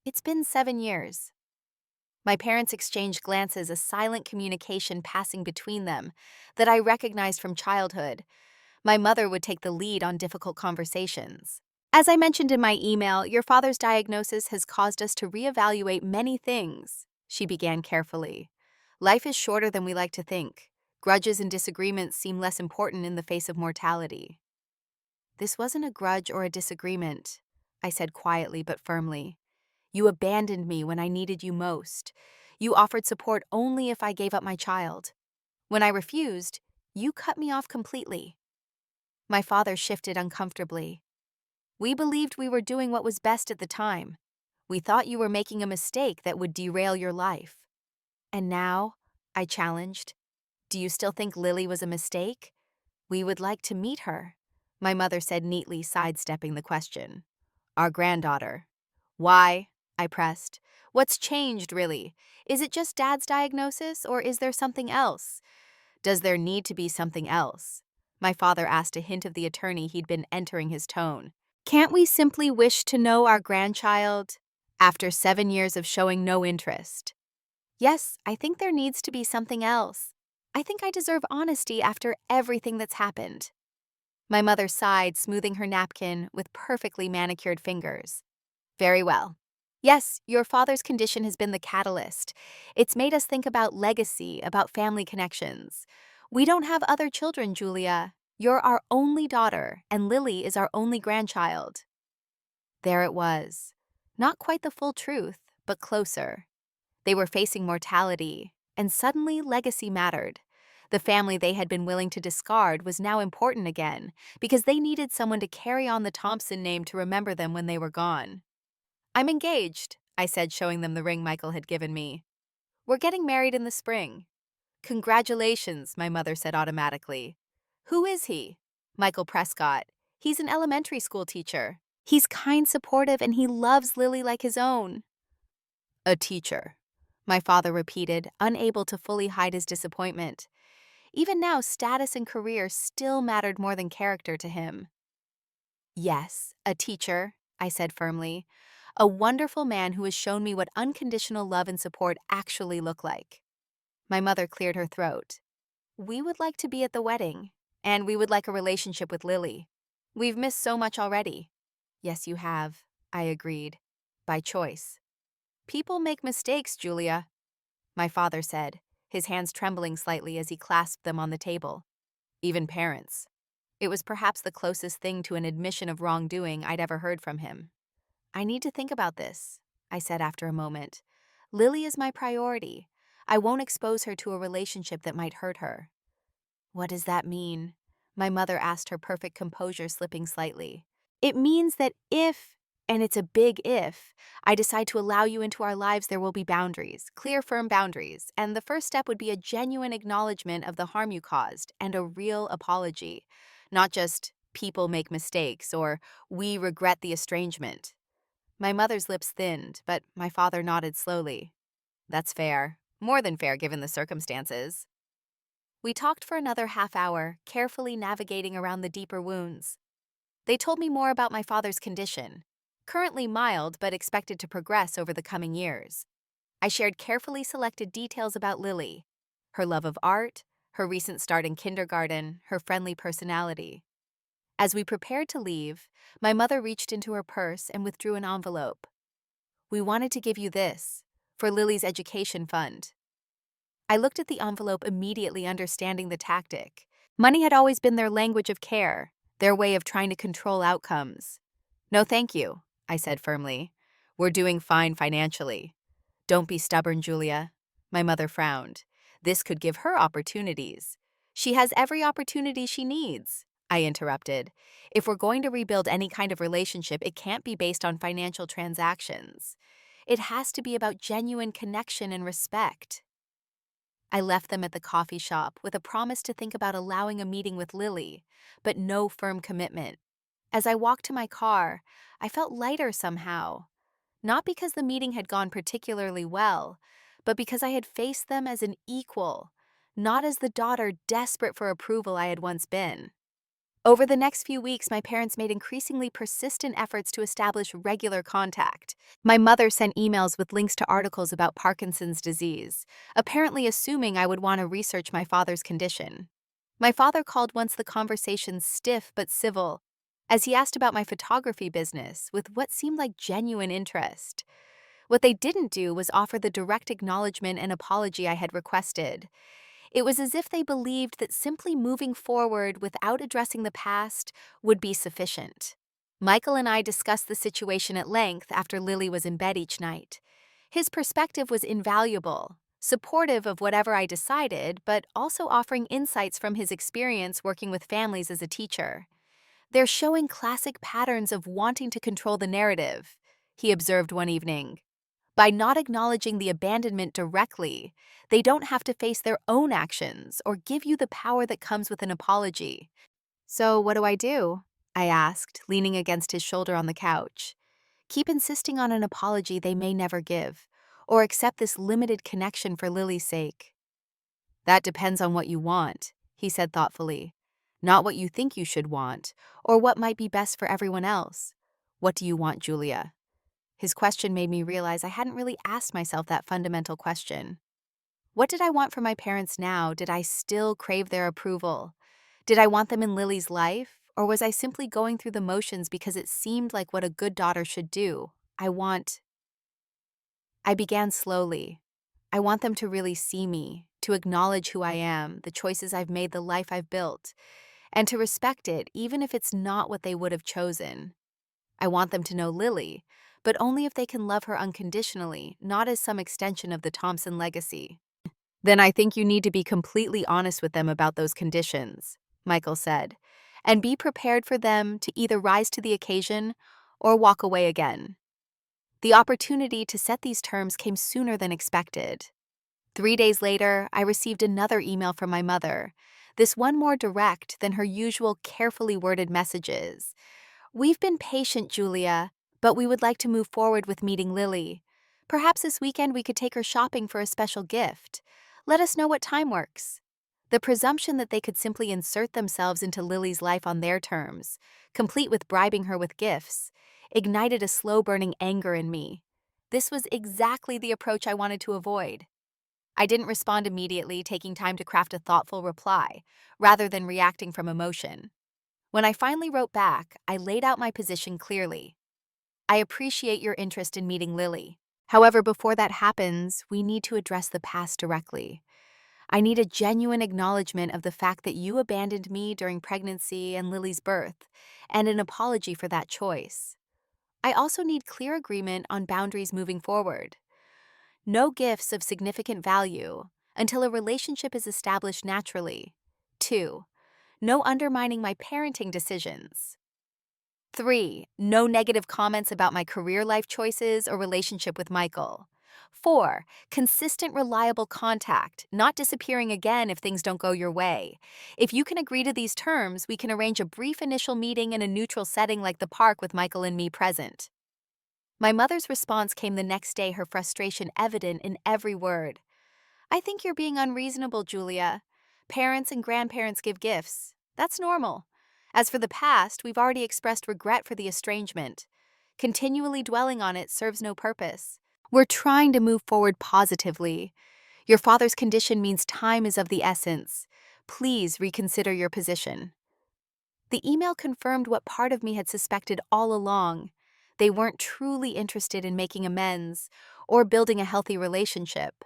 Speaker 1: It's been 7 years. My parents exchanged glances, a silent communication passing between them that I recognized from childhood. My mother would take the lead on difficult conversations. As I mentioned in my email, your father's diagnosis has caused us to reevaluate many things, she began carefully. Life is shorter than we like to think. Grudges and disagreements seem less important in the face of mortality. This wasn't a grudge or a disagreement, I said quietly but firmly. You abandoned me when I needed you most. You offered support only if I gave up my child. When I refused, you cut me off completely. My father shifted uncomfortably. We believed we were doing what was best at the time. We thought you were making a mistake that would derail your life. And now, I challenged, do you still think Lily was a mistake? We would like to meet her, my mother said neatly, sidestepping the question. Our granddaughter. Why? I pressed. What's changed, really? Is it just Dad's diagnosis, or is there something else? Does there need to be something else? My father asked, a hint of the attorney he'd been entering his tone. Can't we simply wish to know our grandchild after 7 years of showing no interest? Yes, I think there needs to be something else. I think I deserve honesty after everything that's happened. My mother sighed, smoothing her napkin with perfectly manicured fingers. Very well. Yes, your father's condition has been the catalyst. It's made us think about legacy, about family connections. We don't have other children, Julia. You're our only daughter, and Lily is our only grandchild. There it was. Not quite the full truth, but closer. They were facing mortality, and suddenly legacy mattered. The family they had been willing to discard was now important again, because they needed someone to carry on the Thompson name to remember them when they were gone. I'm engaged, I said, showing them the ring Michael had given me. We're getting married in the spring. Congratulations, my mother said automatically. Who is he? Michael Prescott. He's an elementary school teacher. He's kind, supportive, and he loves Lily like his own. A teacher, my father repeated, unable to fully hide his disappointment. Even now, status and career still mattered more than character to him. Yes, a teacher, I said firmly. A wonderful man who has shown me what unconditional love and support actually look like. My mother cleared her throat. We would like to be at the wedding, and we would like a relationship with Lily. We've missed so much already. Yes, you have, I agreed. By choice. People make mistakes, Julia, my father said, his hands trembling slightly as he clasped them on the table. Even parents. It was perhaps the closest thing to an admission of wrongdoing I'd ever heard from him. I need to think about this, I said after a moment. Lily is my priority. I won't expose her to a relationship that might hurt her. What does that mean? My mother asked, her perfect composure slipping slightly. It means that if, and it's a big if, I decide to allow you into our lives, there will be boundaries, clear, firm boundaries, and the first step would be a genuine acknowledgement of the harm you caused and a real apology, not just people make mistakes or we regret the estrangement. My mother's lips thinned, but my father nodded slowly. That's fair. More than fair given the circumstances. We talked for another half hour, carefully navigating around the deeper wounds. They told me more about my father's condition, currently mild but expected to progress over the coming years. I shared carefully selected details about Lily, her love of art, her recent start in kindergarten, her friendly personality. As we prepared to leave, my mother reached into her purse and withdrew an envelope. We wanted to give you this, for Lily's education fund. I looked at the envelope, immediately understanding the tactic. Money had always been their language of care, their way of trying to control outcomes. No, thank you, I said firmly. We're doing fine financially. Don't be stubborn, Julia. My mother frowned. This could give her opportunities. She has every opportunity she needs, I interrupted. If we're going to rebuild any kind of relationship, it can't be based on financial transactions. It has to be about genuine connection and respect. I left them at the coffee shop with a promise to think about allowing a meeting with Lily, but no firm commitment. As I walked to my car, I felt lighter somehow. not because the meeting had gone particularly well, but because I had faced them as an equal, not as the daughter desperate for approval I had once been. Over the next few weeks, my parents made increasingly persistent efforts to establish regular contact. My mother sent emails with links to articles about Parkinson's disease, apparently assuming I would want to research my father's condition. My father called once the conversation stiff but civil, as he asked about my photography business with what seemed like genuine interest. What they didn't do was offer the direct acknowledgement and apology I had requested. It was as if they believed that simply moving forward without addressing the past would be sufficient. Michael and I discussed the situation at length after Lily was in bed each night. His perspective was invaluable, supportive of whatever I decided, but also offering insights from his experience working with families as a teacher. "They're showing classic patterns of wanting to control the narrative," he observed one evening. "By not acknowledging the abandonment directly, they don't have to face their own actions or give you the power that comes with an apology." "So what do I do?" I asked, leaning against his shoulder on the couch. "Keep insisting on an apology they may never give, or accept this limited connection for Lily's sake?" "That depends on what you want," he said thoughtfully. "Not what you think you should want, or what might be best for everyone else. What do you want, Julia?" His question made me realize I hadn't really asked myself that fundamental question. What did I want for my parents now? Did I still crave their approval? Did I want them in Lily's life? Or was I simply going through the motions because it seemed like what a good daughter should do? I began slowly. I want them to really see me, to acknowledge who I am, the choices I've made, the life I've built, and to respect it even if it's not what they would have chosen. I want them to know Lily, but only if they can love her unconditionally, not as some extension of the Thompson legacy. "Then I think you need to be completely honest with them about those conditions," Michael said, "and be prepared for them to either rise to the occasion or walk away again." The opportunity to set these terms came sooner than expected. 3 days later, I received another email from my mother, this one more direct than her usual carefully worded messages. "We've been patient, Julia, but we would like to move forward with meeting Lily. Perhaps this weekend we could take her shopping for a special gift. Let us know what time works." The presumption that they could simply insert themselves into Lily's life on their terms, complete with bribing her with gifts, ignited a slow-burning anger in me. This was exactly the approach I wanted to avoid. I didn't respond immediately, taking time to craft a thoughtful reply, rather than reacting from emotion. When I finally wrote back, I laid out my position clearly. "I appreciate your interest in meeting Lily. However, before that happens, we need to address the past directly. I need a genuine acknowledgement of the fact that you abandoned me during pregnancy and Lily's birth, and an apology for that choice. I also need clear agreement on boundaries moving forward. No gifts of significant value until a relationship is established naturally. 2. No undermining my parenting decisions. 3. No negative comments about my career life choices or relationship with Michael. 4. Consistent, reliable contact, not disappearing again if things don't go your way. If you can agree to these terms, we can arrange a brief initial meeting in a neutral setting like the park with Michael and me present." My mother's response came the next day, her frustration evident in every word. "I think you're being unreasonable, Julia. Parents and grandparents give gifts. That's normal. As for the past, we've already expressed regret for the estrangement. Continually dwelling on it serves no purpose. We're trying to move forward positively. Your father's condition means time is of the essence. Please reconsider your position." The email confirmed what part of me had suspected all along. They weren't truly interested in making amends or building a healthy relationship.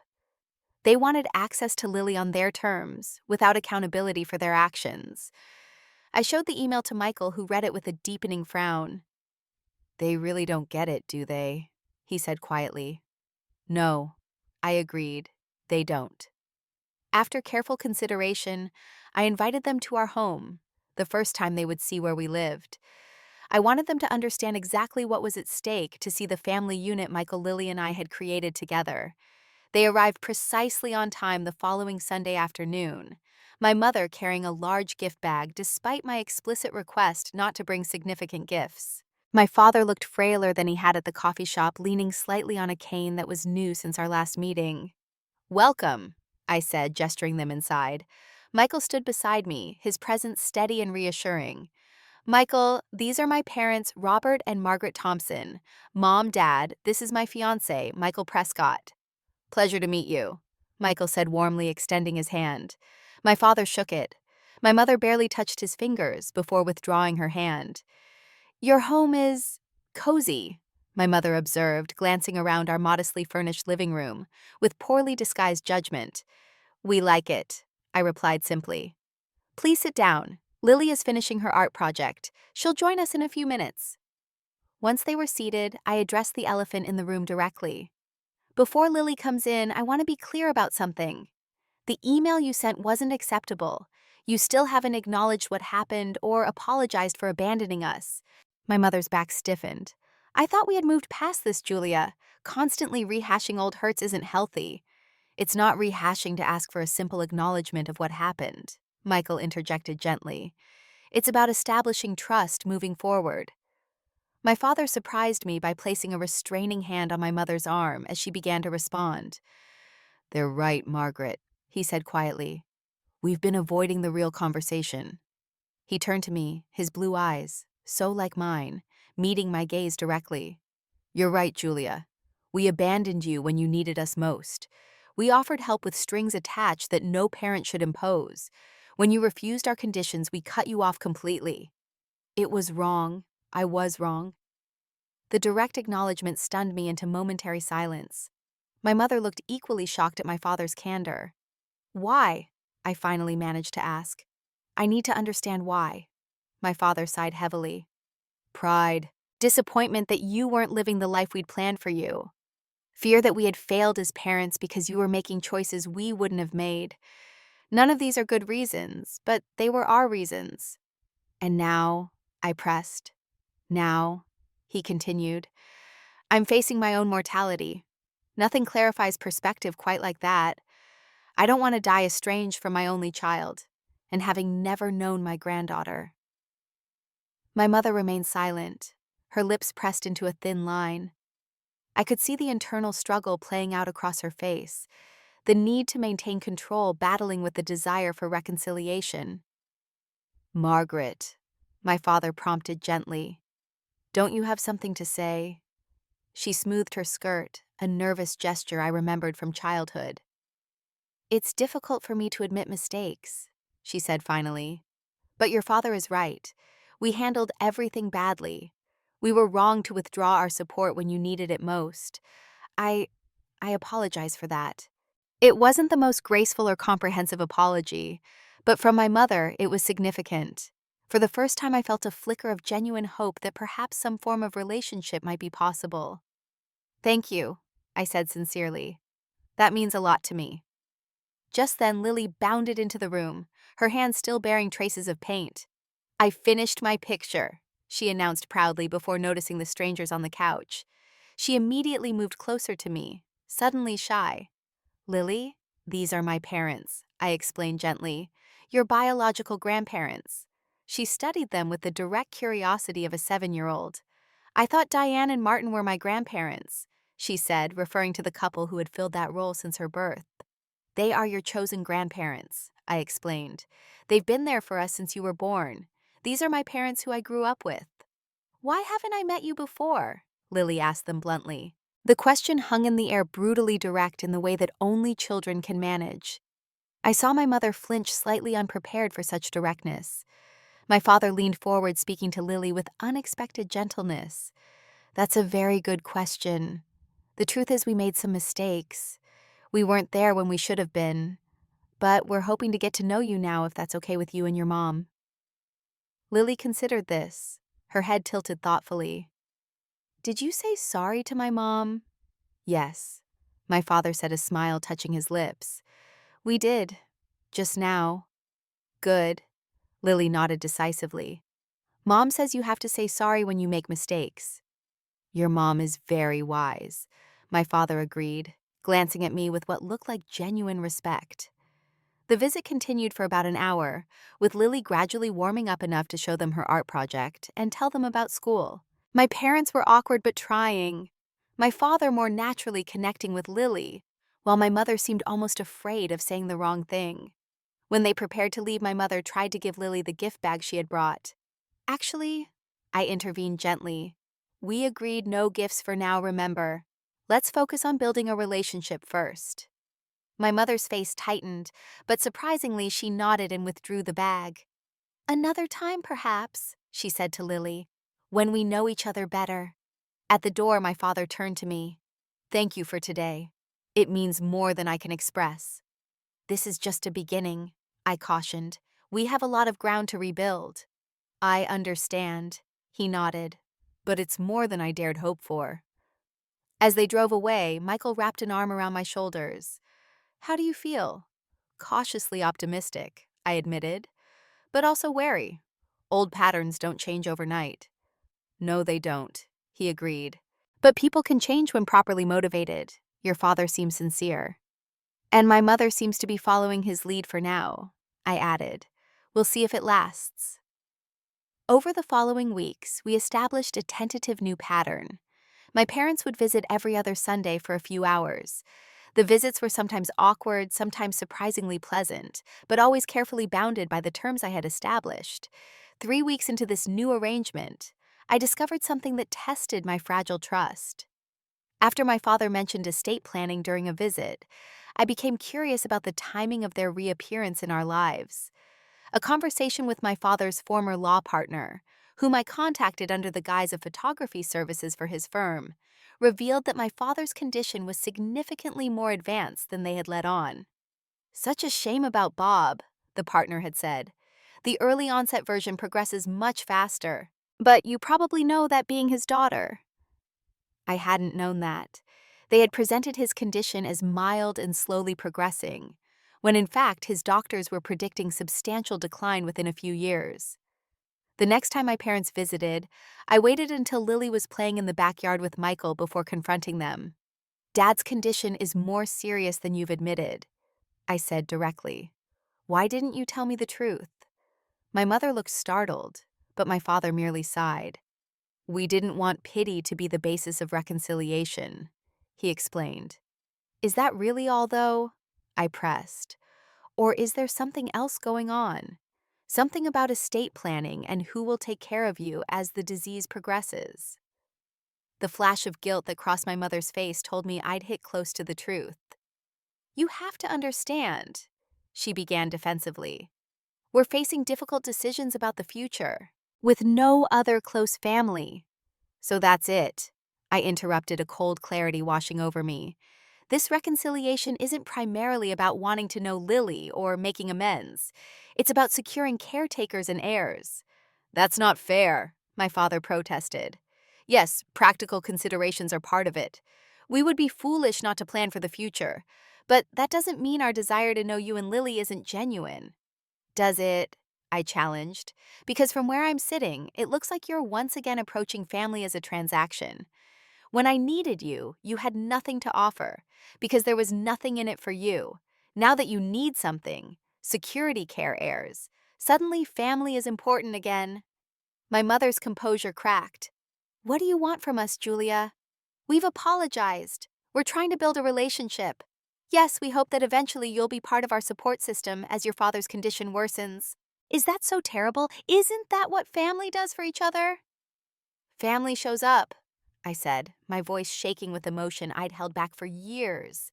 Speaker 1: They wanted access to Lily on their terms, without accountability for their actions. I showed the email to Michael, who read it with a deepening frown. "They really don't get it, do they?" he said quietly. "No," I agreed. "They don't." After careful consideration, I invited them to our home, the first time they would see where we lived. I wanted them to understand exactly what was at stake, to see the family unit Michael, Lily, and I had created together. They arrived precisely on time the following Sunday afternoon, my mother carrying a large gift bag despite my explicit request not to bring significant gifts. My father looked frailer than he had at the coffee shop, leaning slightly on a cane that was new since our last meeting. "Welcome," I said, gesturing them inside. Michael stood beside me, his presence steady and reassuring. "Michael, these are my parents, Robert and Margaret Thompson. Mom, Dad, this is my fiancé, Michael Prescott." "Pleasure to meet you," Michael said warmly, extending his hand. My father shook it. My mother barely touched his fingers before withdrawing her hand. "Your home is cozy," my mother observed, glancing around our modestly furnished living room, with poorly disguised judgment. "We like it," I replied simply. "Please sit down. Lily is finishing her art project. She'll join us in a few minutes." Once they were seated, I addressed the elephant in the room directly. "Before Lily comes in, I want to be clear about something. The email you sent wasn't acceptable. You still haven't acknowledged what happened or apologized for abandoning us." My mother's back stiffened. "I thought we had moved past this, Julia. Constantly rehashing old hurts isn't healthy." "It's not rehashing to ask for a simple acknowledgement of what happened," Michael interjected gently. "It's about establishing trust moving forward." My father surprised me by placing a restraining hand on my mother's arm as she began to respond. "They're right, Margaret," he said quietly. "We've been avoiding the real conversation." He turned to me, his blue eyes, so like mine, meeting my gaze directly. "You're right, Julia. We abandoned you when you needed us most. We offered help with strings attached that no parent should impose. When you refused our conditions, we cut you off completely. It was wrong. I was wrong." The direct acknowledgement stunned me into momentary silence. My mother looked equally shocked at my father's candor. "Why?" I finally managed to ask. "I need to understand why." My father sighed heavily. "Pride. Disappointment that you weren't living the life we'd planned for you. Fear that we had failed as parents because you were making choices we wouldn't have made. None of these are good reasons, but they were our reasons." "And now," I pressed. "Now," he continued, "I'm facing my own mortality. Nothing clarifies perspective quite like that. I don't want to die estranged from my only child, and having never known my granddaughter." My mother remained silent, her lips pressed into a thin line. I could see the internal struggle playing out across her face, the need to maintain control battling with the desire for reconciliation. "Margaret," my father prompted gently, "don't you have something to say?" She smoothed her skirt, a nervous gesture I remembered from childhood. "It's difficult for me to admit mistakes," she said finally. "But your father is right. We handled everything badly. We were wrong to withdraw our support when you needed it most. I I apologize for that." It wasn't the most graceful or comprehensive apology, but from my mother it was significant. For the first time I felt a flicker of genuine hope that perhaps some form of relationship might be possible. "Thank you," I said sincerely. "That means a lot to me." Just then Lily bounded into the room, her hand still bearing traces of paint. "I finished my picture," she announced proudly before noticing the strangers on the couch. She immediately moved closer to me, suddenly shy. "Lily, these are my parents," I explained gently. "Your biological grandparents." She studied them with the direct curiosity of a 7-year-old. "I thought Diane and Martin were my grandparents," she said, referring to the couple who had filled that role since her birth. "They are your chosen grandparents," I explained. "They've been there for us since you were born. These are my parents who I grew up with." "Why haven't I met you before?" Lily asked them bluntly. The question hung in the air, brutally direct in the way that only children can manage. I saw my mother flinch, slightly unprepared for such directness. My father leaned forward, speaking to Lily with unexpected gentleness. "That's a very good question. The truth is we made some mistakes. We weren't there when we should have been, but we're hoping to get to know you now if that's okay with you and your mom." Lily considered this, her head tilted thoughtfully. "Did you say sorry to my mom?" "Yes," my father said, a smile touching his lips. "We did. Just now." "Good." Lily nodded decisively. "Mom says you have to say sorry when you make mistakes." "Your mom is very wise," my father agreed, glancing at me with what looked like genuine respect. The visit continued for about an hour, with Lily gradually warming up enough to show them her art project and tell them about school. My parents were awkward but trying. My father more naturally connecting with Lily, while my mother seemed almost afraid of saying the wrong thing. When they prepared to leave, my mother tried to give Lily the gift bag she had brought. Actually, I intervened gently. We agreed no gifts for now, remember. Let's focus on building a relationship first. My mother's face tightened, but surprisingly she nodded and withdrew the bag. Another time, perhaps, she said to Lily, when we know each other better. At the door, my father turned to me. Thank you for today. It means more than I can express. This is just a beginning, I cautioned. We have a lot of ground to rebuild. I understand, he nodded, but it's more than I dared hope for. As they drove away, Michael wrapped an arm around my shoulders. How do you feel? Cautiously optimistic, I admitted, but also wary. Old patterns don't change overnight. No, they don't, he agreed. But people can change when properly motivated. Your father seems sincere. And my mother seems to be following his lead for now, I added. We'll see if it lasts. Over the following weeks, we established a tentative new pattern. My parents would visit every other Sunday for a few hours. The visits were sometimes awkward, sometimes surprisingly pleasant, but always carefully bounded by the terms I had established. 3 weeks into this new arrangement, I discovered something that tested my fragile trust. After my father mentioned estate planning during a visit, I became curious about the timing of their reappearance in our lives. A conversation with my father's former law partner, whom I contacted under the guise of photography services for his firm, revealed that my father's condition was significantly more advanced than they had let on. Such a shame about Bob, the partner had said. The early onset version progresses much faster, but you probably know that being his daughter. I hadn't known that. They had presented his condition as mild and slowly progressing, when in fact his doctors were predicting substantial decline within a few years. The next time my parents visited, I waited until Lily was playing in the backyard with Michael before confronting them. Dad's condition is more serious than you've admitted, I said directly. Why didn't you tell me the truth? My mother looked startled, but my father merely sighed. We didn't want pity to be the basis of reconciliation, he explained. Is that really all, though? I pressed. Or is there something else going on? Something about estate planning and who will take care of you as the disease progresses? The flash of guilt that crossed my mother's face told me I'd hit close to the truth. You have to understand, she began defensively. We're facing difficult decisions about the future, with no other close family. So that's it, I interrupted, a cold clarity washing over me. This reconciliation isn't primarily about wanting to know Lily or making amends. It's about securing caretakers and heirs. That's not fair, my father protested. Yes, practical considerations are part of it. We would be foolish not to plan for the future, but that doesn't mean our desire to know you and Lily isn't genuine. Does it? I challenged, because from where I'm sitting, it looks like you're once again approaching family as a transaction. When I needed you, you had nothing to offer, because there was nothing in it for you. Now that you need something, security care heirs, suddenly family is important again. My mother's composure cracked. What do you want from us, Julia? We've apologized. We're trying to build a relationship. Yes, we hope that eventually you'll be part of our support system as your father's condition worsens. Is that so terrible? Isn't that what family does for each other? Family shows up, I said, my voice shaking with emotion I'd held back for years.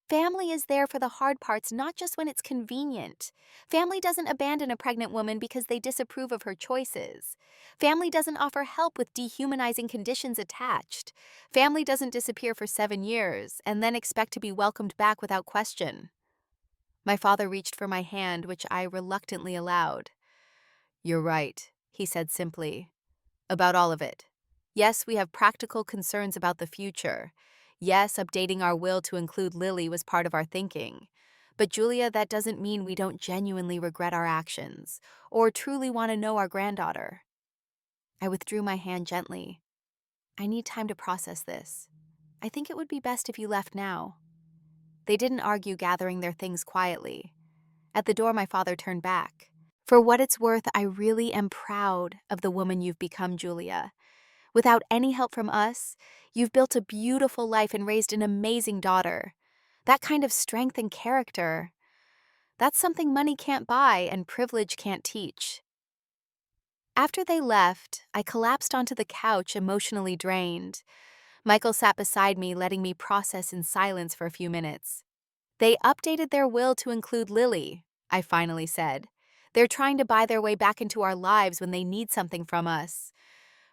Speaker 1: Family is there for the hard parts, not just when it's convenient. Family doesn't abandon a pregnant woman because they disapprove of her choices. Family doesn't offer help with dehumanizing conditions attached. Family doesn't disappear for 7 years and then expect to be welcomed back without question. My father reached for my hand, which I reluctantly allowed. You're right, he said simply, about all of it. Yes, we have practical concerns about the future. Yes, updating our will to include Lily was part of our thinking. But Julia, that doesn't mean we don't genuinely regret our actions or truly want to know our granddaughter. I withdrew my hand gently. I need time to process this. I think it would be best if you left now. They didn't argue, gathering their things quietly. At the door, my father turned back. For what it's worth, I really am proud of the woman you've become, Julia. Without any help from us, you've built a beautiful life and raised an amazing daughter. That kind of strength and character, that's something money can't buy and privilege can't teach." After they left, I collapsed onto the couch, emotionally drained. Michael sat beside me, letting me process in silence for a few minutes. "They updated their will to include Lily," I finally said. "They're trying to buy their way back into our lives when they need something from us."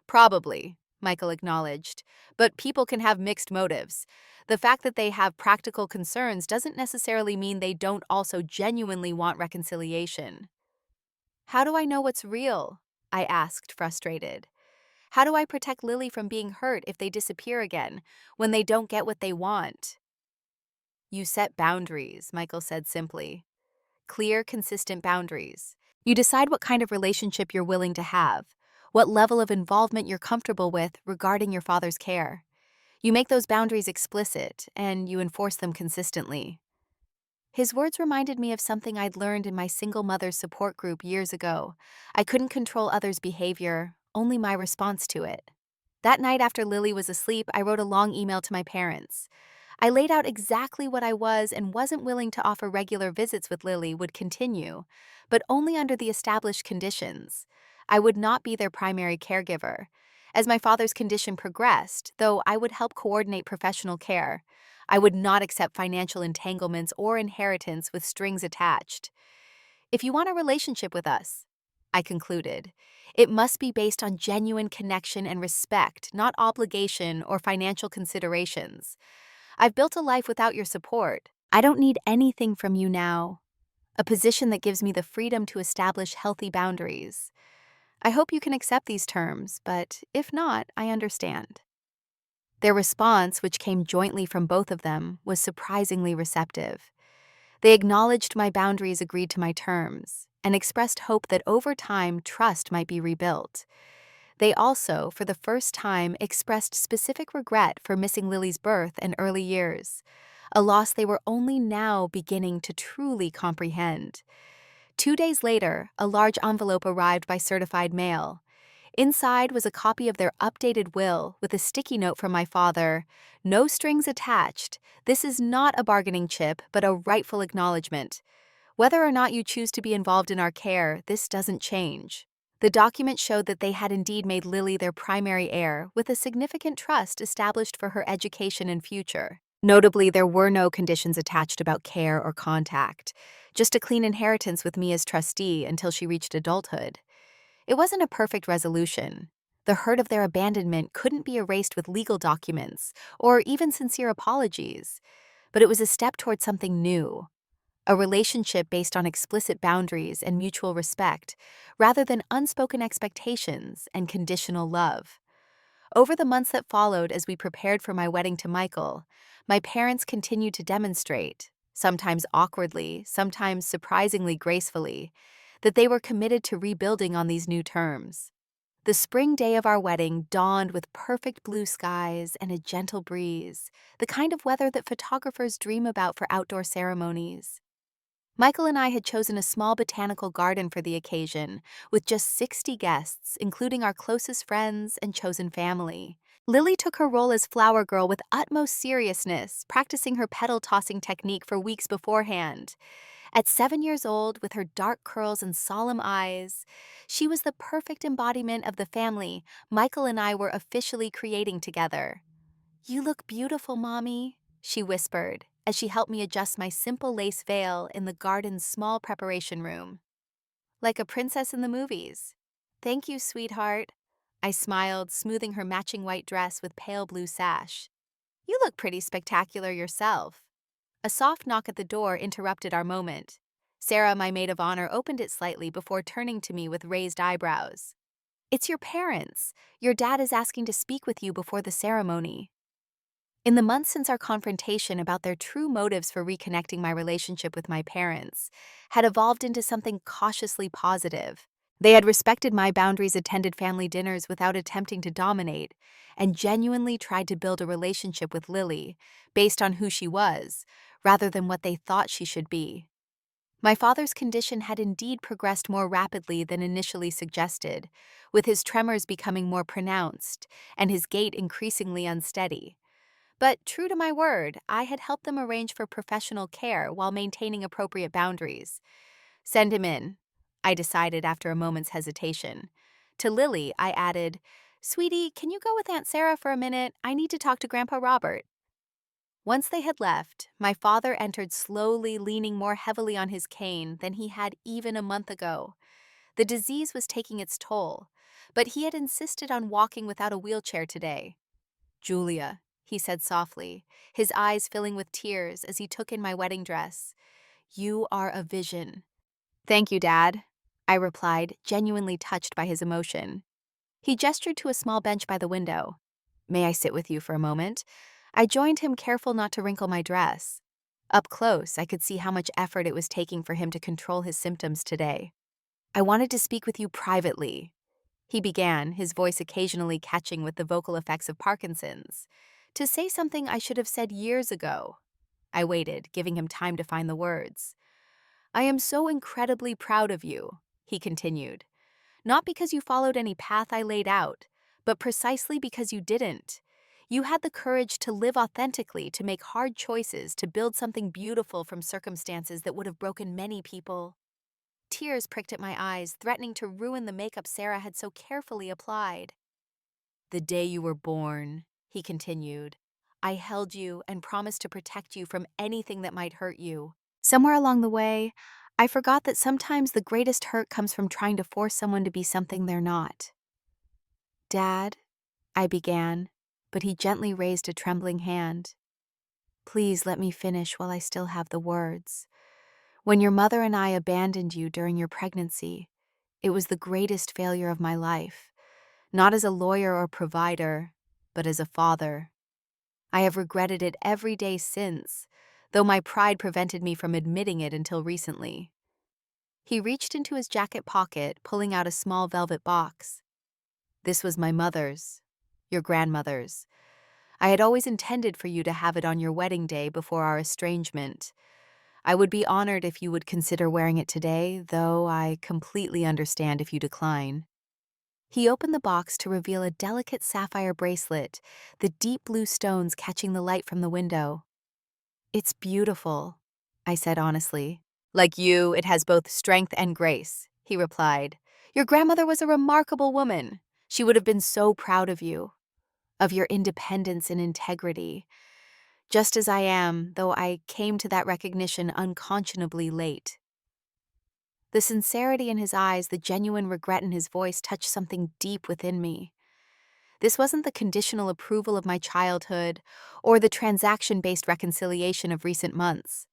Speaker 1: "Probably," Michael acknowledged, "but people can have mixed motives. The fact that they have practical concerns doesn't necessarily mean they don't also genuinely want reconciliation." "How do I know what's real?" I asked, frustrated. "How do I protect Lily from being hurt if they disappear again, when they don't get what they want?" "You set boundaries," Michael said simply. "Clear, consistent boundaries. You decide what kind of relationship you're willing to have, what level of involvement you're comfortable with regarding your father's care. You make those boundaries explicit, and you enforce them consistently." His words reminded me of something I'd learned in my single mother's support group years ago. I couldn't control others' behavior, only my response to it. That night after Lily was asleep, I wrote a long email to my parents. I laid out exactly what I was and wasn't willing to offer regular visits with Lily would continue, but only under the established conditions. I would not be their primary caregiver. As my father's condition progressed, though I would help coordinate professional care, I would not accept financial entanglements or inheritance with strings attached. "If you want a relationship with us," I concluded, "it must be based on genuine connection and respect, not obligation or financial considerations. I've built a life without your support. I don't need anything from you now. A position that gives me the freedom to establish healthy boundaries. I hope you can accept these terms, but if not, I understand." Their response, which came jointly from both of them, was surprisingly receptive. They acknowledged my boundaries, agreed to my terms, and expressed hope that over time trust might be rebuilt. They also, for the first time, expressed specific regret for missing Lily's birth and early years, a loss they were only now beginning to truly comprehend. 2 days later, a large envelope arrived by certified mail. Inside was a copy of their updated will with a sticky note from my father: "No strings attached. This is not a bargaining chip, but a rightful acknowledgement. Whether or not you choose to be involved in our care, this doesn't change." The document showed that they had indeed made Lily their primary heir, with a significant trust established for her education and future. Notably, there were no conditions attached about care or contact, just a clean inheritance with me as trustee until she reached adulthood. It wasn't a perfect resolution. The hurt of their abandonment couldn't be erased with legal documents or even sincere apologies, but it was a step toward something new. A relationship based on explicit boundaries and mutual respect, rather than unspoken expectations and conditional love. Over the months that followed as we prepared for my wedding to Michael, my parents continued to demonstrate, sometimes awkwardly, sometimes surprisingly gracefully, that they were committed to rebuilding on these new terms. The spring day of our wedding dawned with perfect blue skies and a gentle breeze, the kind of weather that photographers dream about for outdoor ceremonies. Michael and I had chosen a small botanical garden for the occasion, with just 60 guests, including our closest friends and chosen family. Lily took her role as flower girl with utmost seriousness, practicing her petal-tossing technique for weeks beforehand. At 7 years old, with her dark curls and solemn eyes, she was the perfect embodiment of the family Michael and I were officially creating together. "You look beautiful, Mommy," she whispered, as she helped me adjust my simple lace veil in the garden's small preparation room. "Like a princess in the movies." "Thank you, sweetheart." I smiled, smoothing her matching white dress with pale blue sash. "You look pretty spectacular yourself." A soft knock at the door interrupted our moment. Sarah, my maid of honor, opened it slightly before turning to me with raised eyebrows. "It's your parents. Your dad is asking to speak with you before the ceremony." In the months since our confrontation about their true motives for reconnecting my relationship with my parents had evolved into something cautiously positive. They had respected my boundaries, attended family dinners without attempting to dominate, and genuinely tried to build a relationship with Lily based on who she was, rather than what they thought she should be. My father's condition had indeed progressed more rapidly than initially suggested, with his tremors becoming more pronounced and his gait increasingly unsteady. But true to my word, I had helped them arrange for professional care while maintaining appropriate boundaries. Send him in, I decided after a moment's hesitation. To Lily, I added, Sweetie, can you go with Aunt Sarah for a minute? I need to talk to Grandpa Robert. Once they had left, my father entered slowly, leaning more heavily on his cane than he had even a month ago. The disease was taking its toll, but he had insisted on walking without a wheelchair today. Julia, he said softly, his eyes filling with tears as he took in my wedding dress. You are a vision. Thank you, Dad, I replied, genuinely touched by his emotion. He gestured to a small bench by the window. May I sit with you for a moment? I joined him, careful not to wrinkle my dress. Up close, I could see how much effort it was taking for him to control his symptoms today. I wanted to speak with you privately, he began, his voice occasionally catching with the vocal effects of Parkinson's. To say something I should have said years ago. I waited, giving him time to find the words. I am so incredibly proud of you, he continued. Not because you followed any path I laid out, but precisely because you didn't. You had the courage to live authentically, to make hard choices, to build something beautiful from circumstances that would have broken many people. Tears pricked at my eyes, threatening to ruin the makeup Sarah had so carefully applied. The day you were born, he continued, I held you and promised to protect you from anything that might hurt you. Somewhere along the way, I forgot that sometimes the greatest hurt comes from trying to force someone to be something they're not. Dad, I began, but he gently raised a trembling hand. Please let me finish while I still have the words. When your mother and I abandoned you during your pregnancy, it was the greatest failure of my life, not as a lawyer or provider, but as a father. I have regretted it every day since, though my pride prevented me from admitting it until recently. He reached into his jacket pocket, pulling out a small velvet box. This was my mother's, your grandmother's. I had always intended for you to have it on your wedding day before our estrangement. I would be honored if you would consider wearing it today, though I completely understand if you decline. He opened the box to reveal a delicate sapphire bracelet, the deep blue stones catching the light from the window. It's beautiful, I said honestly. Like you, it has both strength and grace, he replied. Your grandmother was a remarkable woman. She would have been so proud of your independence and integrity. Just as I am, though I came to that recognition unconscionably late. The sincerity in his eyes, the genuine regret in his voice touched something deep within me. This wasn't the conditional approval of my childhood or the transaction-based reconciliation of recent months.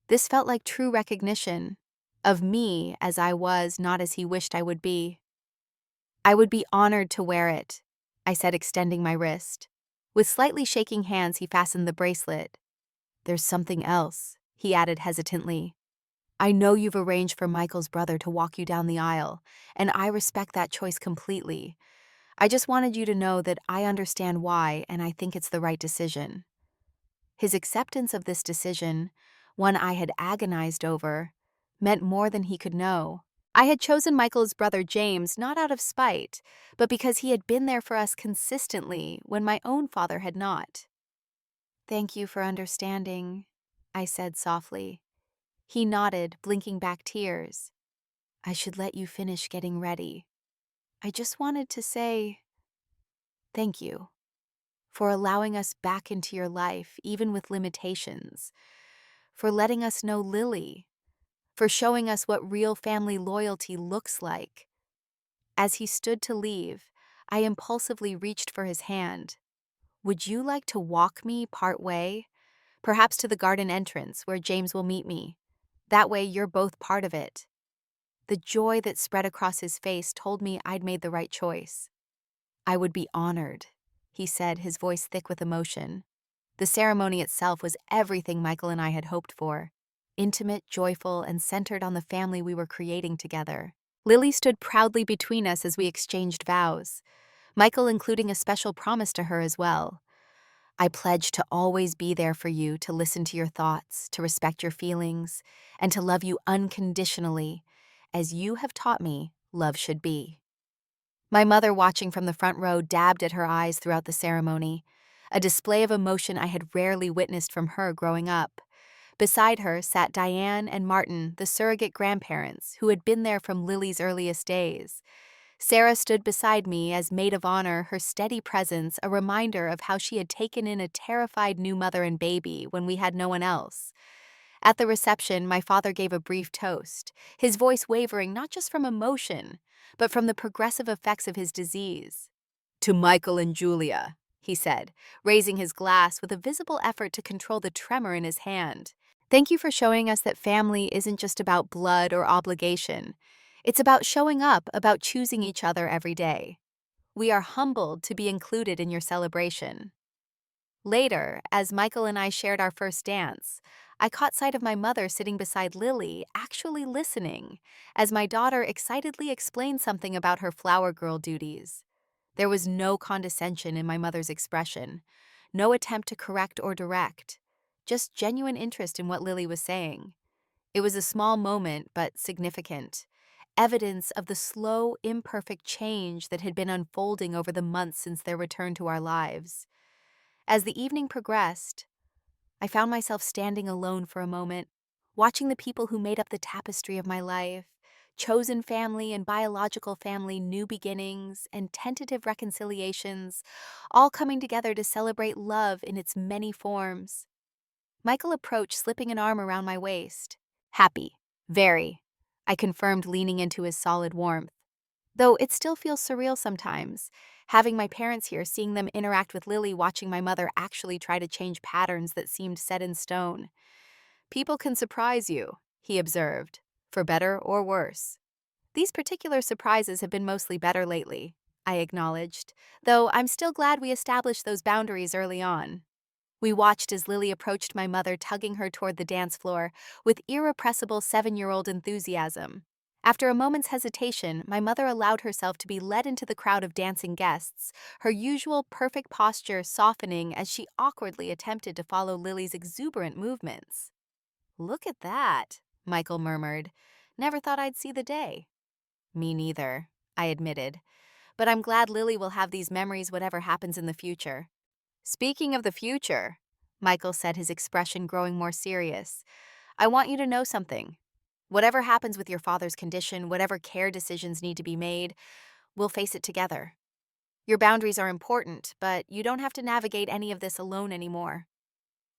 Speaker 1: This felt like true recognition of me as I was, not as he wished I would be. I would be honored to wear it, I said, extending my wrist. With slightly shaking hands, he fastened the bracelet. There's something else, he added hesitantly. I know you've arranged for Michael's brother to walk you down the aisle, and I respect that choice completely. I just wanted you to know that I understand why, and I think it's the right decision. His acceptance of this decision, one I had agonized over, meant more than he could know. I had chosen Michael's brother James not out of spite, but because he had been there for us consistently when my own father had not. Thank you for understanding, I said softly. He nodded, blinking back tears. I should let you finish getting ready. I just wanted to say thank you for allowing us back into your life, even with limitations, for letting us know Lily, for showing us what real family loyalty looks like. As he stood to leave, I impulsively reached for his hand. Would you like to walk me part way? Perhaps to the garden entrance where James will meet me. That way you're both part of it. The joy that spread across his face told me I'd made the right choice. I would be honored, he said, his voice thick with emotion. The ceremony itself was everything Michael and I had hoped for. Intimate, joyful, and centered on the family we were creating together. Lily stood proudly between us as we exchanged vows, Michael including a special promise to her as well. I pledge to always be there for you, to listen to your thoughts, to respect your feelings, and to love you unconditionally, as you have taught me love should be." My mother, watching from the front row, dabbed at her eyes throughout the ceremony, a display of emotion I had rarely witnessed from her growing up. Beside her sat Diane and Martin, the surrogate grandparents, who had been there from Lily's earliest days. Sarah stood beside me as maid of honor, her steady presence a reminder of how she had taken in a terrified new mother and baby when we had no one else. At the reception, my father gave a brief toast, his voice wavering not just from emotion, but from the progressive effects of his disease. "To Michael and Julia," he said, raising his glass with a visible effort to control the tremor in his hand. "Thank you for showing us that family isn't just about blood or obligation. It's about showing up, about choosing each other every day. We are humbled to be included in your celebration." Later, as Michael and I shared our first dance, I caught sight of my mother sitting beside Lily, actually listening, as my daughter excitedly explained something about her flower girl duties. There was no condescension in my mother's expression, no attempt to correct or direct, just genuine interest in what Lily was saying. It was a small moment, but significant, evidence of the slow, imperfect change that had been unfolding over the months since their return to our lives. As the evening progressed, I found myself standing alone for a moment, watching the people who made up the tapestry of my life, chosen family and biological family, new beginnings and tentative reconciliations, all coming together to celebrate love in its many forms. Michael approached, slipping an arm around my waist. "Happy. Very," I confirmed, leaning into his solid warmth. Though it still feels surreal sometimes, having my parents here, seeing them interact with Lily, watching my mother actually try to change patterns that seemed set in stone. "People can surprise you," he observed, "for better or worse." "These particular surprises have been mostly better lately," I acknowledged, though I'm still glad we established those boundaries early on. We watched as Lily approached my mother, tugging her toward the dance floor with irrepressible 7-year-old enthusiasm. After a moment's hesitation, my mother allowed herself to be led into the crowd of dancing guests, her usual perfect posture softening as she awkwardly attempted to follow Lily's exuberant movements. "Look at that," Michael murmured. "Never thought I'd see the day." "Me neither," I admitted. "But I'm glad Lily will have these memories whatever happens in the future." "Speaking of the future," Michael said, his expression growing more serious, "I want you to know something. Whatever happens with your father's condition, whatever care decisions need to be made, we'll face it together. Your boundaries are important, but you don't have to navigate any of this alone anymore."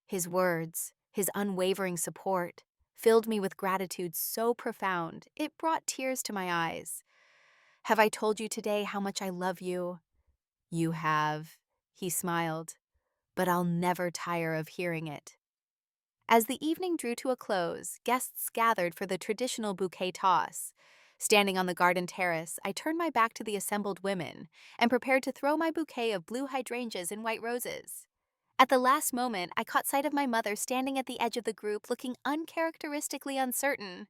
Speaker 1: His words, his unwavering support, filled me with gratitude so profound it brought tears to my eyes. "Have I told you today how much I love you?" "You have," he smiled, "but I'll never tire of hearing it." As the evening drew to a close, guests gathered for the traditional bouquet toss. Standing on the garden terrace, I turned my back to the assembled women and prepared to throw my bouquet of blue hydrangeas and white roses. At the last moment, I caught sight of my mother standing at the edge of the group, looking uncharacteristically uncertain.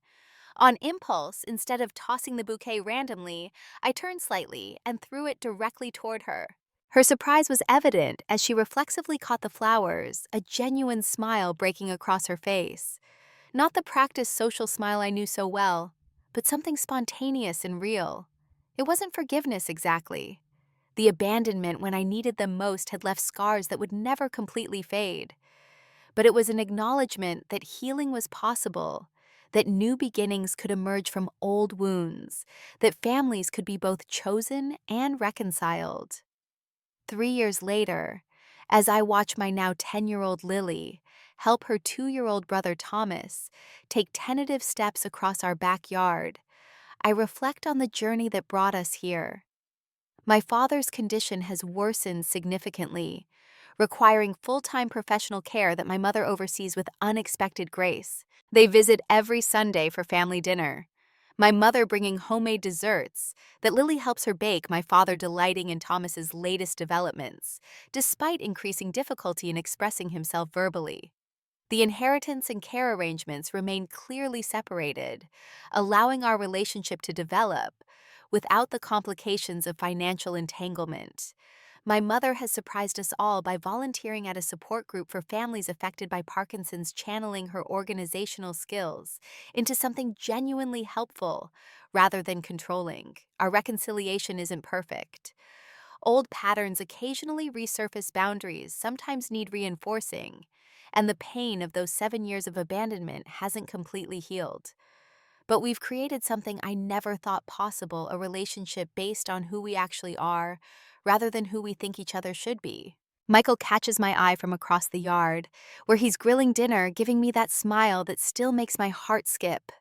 Speaker 1: On impulse, instead of tossing the bouquet randomly, I turned slightly and threw it directly toward her. Her surprise was evident as she reflexively caught the flowers, a genuine smile breaking across her face. Not the practiced social smile I knew so well, but something spontaneous and real. It wasn't forgiveness exactly. The abandonment when I needed them most had left scars that would never completely fade. But it was an acknowledgement that healing was possible, that new beginnings could emerge from old wounds, that families could be both chosen and reconciled. 3 years later, as I watch my now 10-year-old Lily help her 2-year-old brother Thomas take tentative steps across our backyard, I reflect on the journey that brought us here. My father's condition has worsened significantly, requiring full-time professional care that my mother oversees with unexpected grace. They visit every Sunday for family dinner, my mother bringing homemade desserts that Lily helps her bake, my father delighting in Thomas's latest developments, despite increasing difficulty in expressing himself verbally. The inheritance and care arrangements remain clearly separated, allowing our relationship to develop without the complications of financial entanglement. My mother has surprised us all by volunteering at a support group for families affected by Parkinson's, channeling her organizational skills into something genuinely helpful rather than controlling. Our reconciliation isn't perfect. Old patterns occasionally resurface, boundaries sometimes need reinforcing, and the pain of those 7 years of abandonment hasn't completely healed. But we've created something I never thought possible, a relationship based on who we actually are, rather than who we think each other should be. Michael catches my eye from across the yard, where he's grilling dinner, giving me that smile that still makes my heart skip.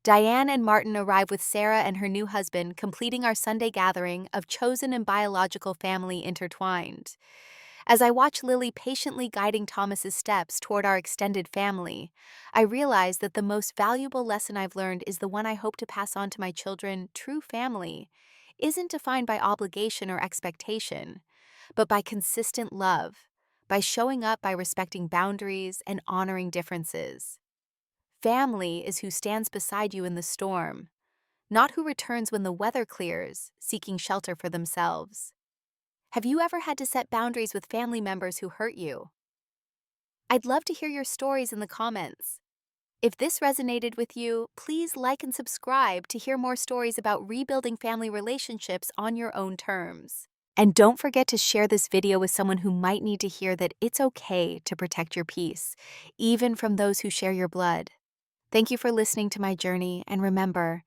Speaker 1: Diane and Martin arrive with Sarah and her new husband, completing our Sunday gathering of chosen and biological family intertwined. As I watch Lily patiently guiding Thomas's steps toward our extended family, I realize that the most valuable lesson I've learned is the one I hope to pass on to my children. True family isn't defined by obligation or expectation, but by consistent love, by showing up, by respecting boundaries and honoring differences. Family is who stands beside you in the storm, not who returns when the weather clears, seeking shelter for themselves. Have you ever had to set boundaries with family members who hurt you? I'd love to hear your stories in the comments. If this resonated with you, please like and subscribe to hear more stories about rebuilding family relationships on your own terms. And don't forget to share this video with someone who might need to hear that it's okay to protect your peace, even from those who share your blood. Thank you for listening to my journey, and remember,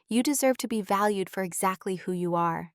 Speaker 1: you deserve to be valued for exactly who you are.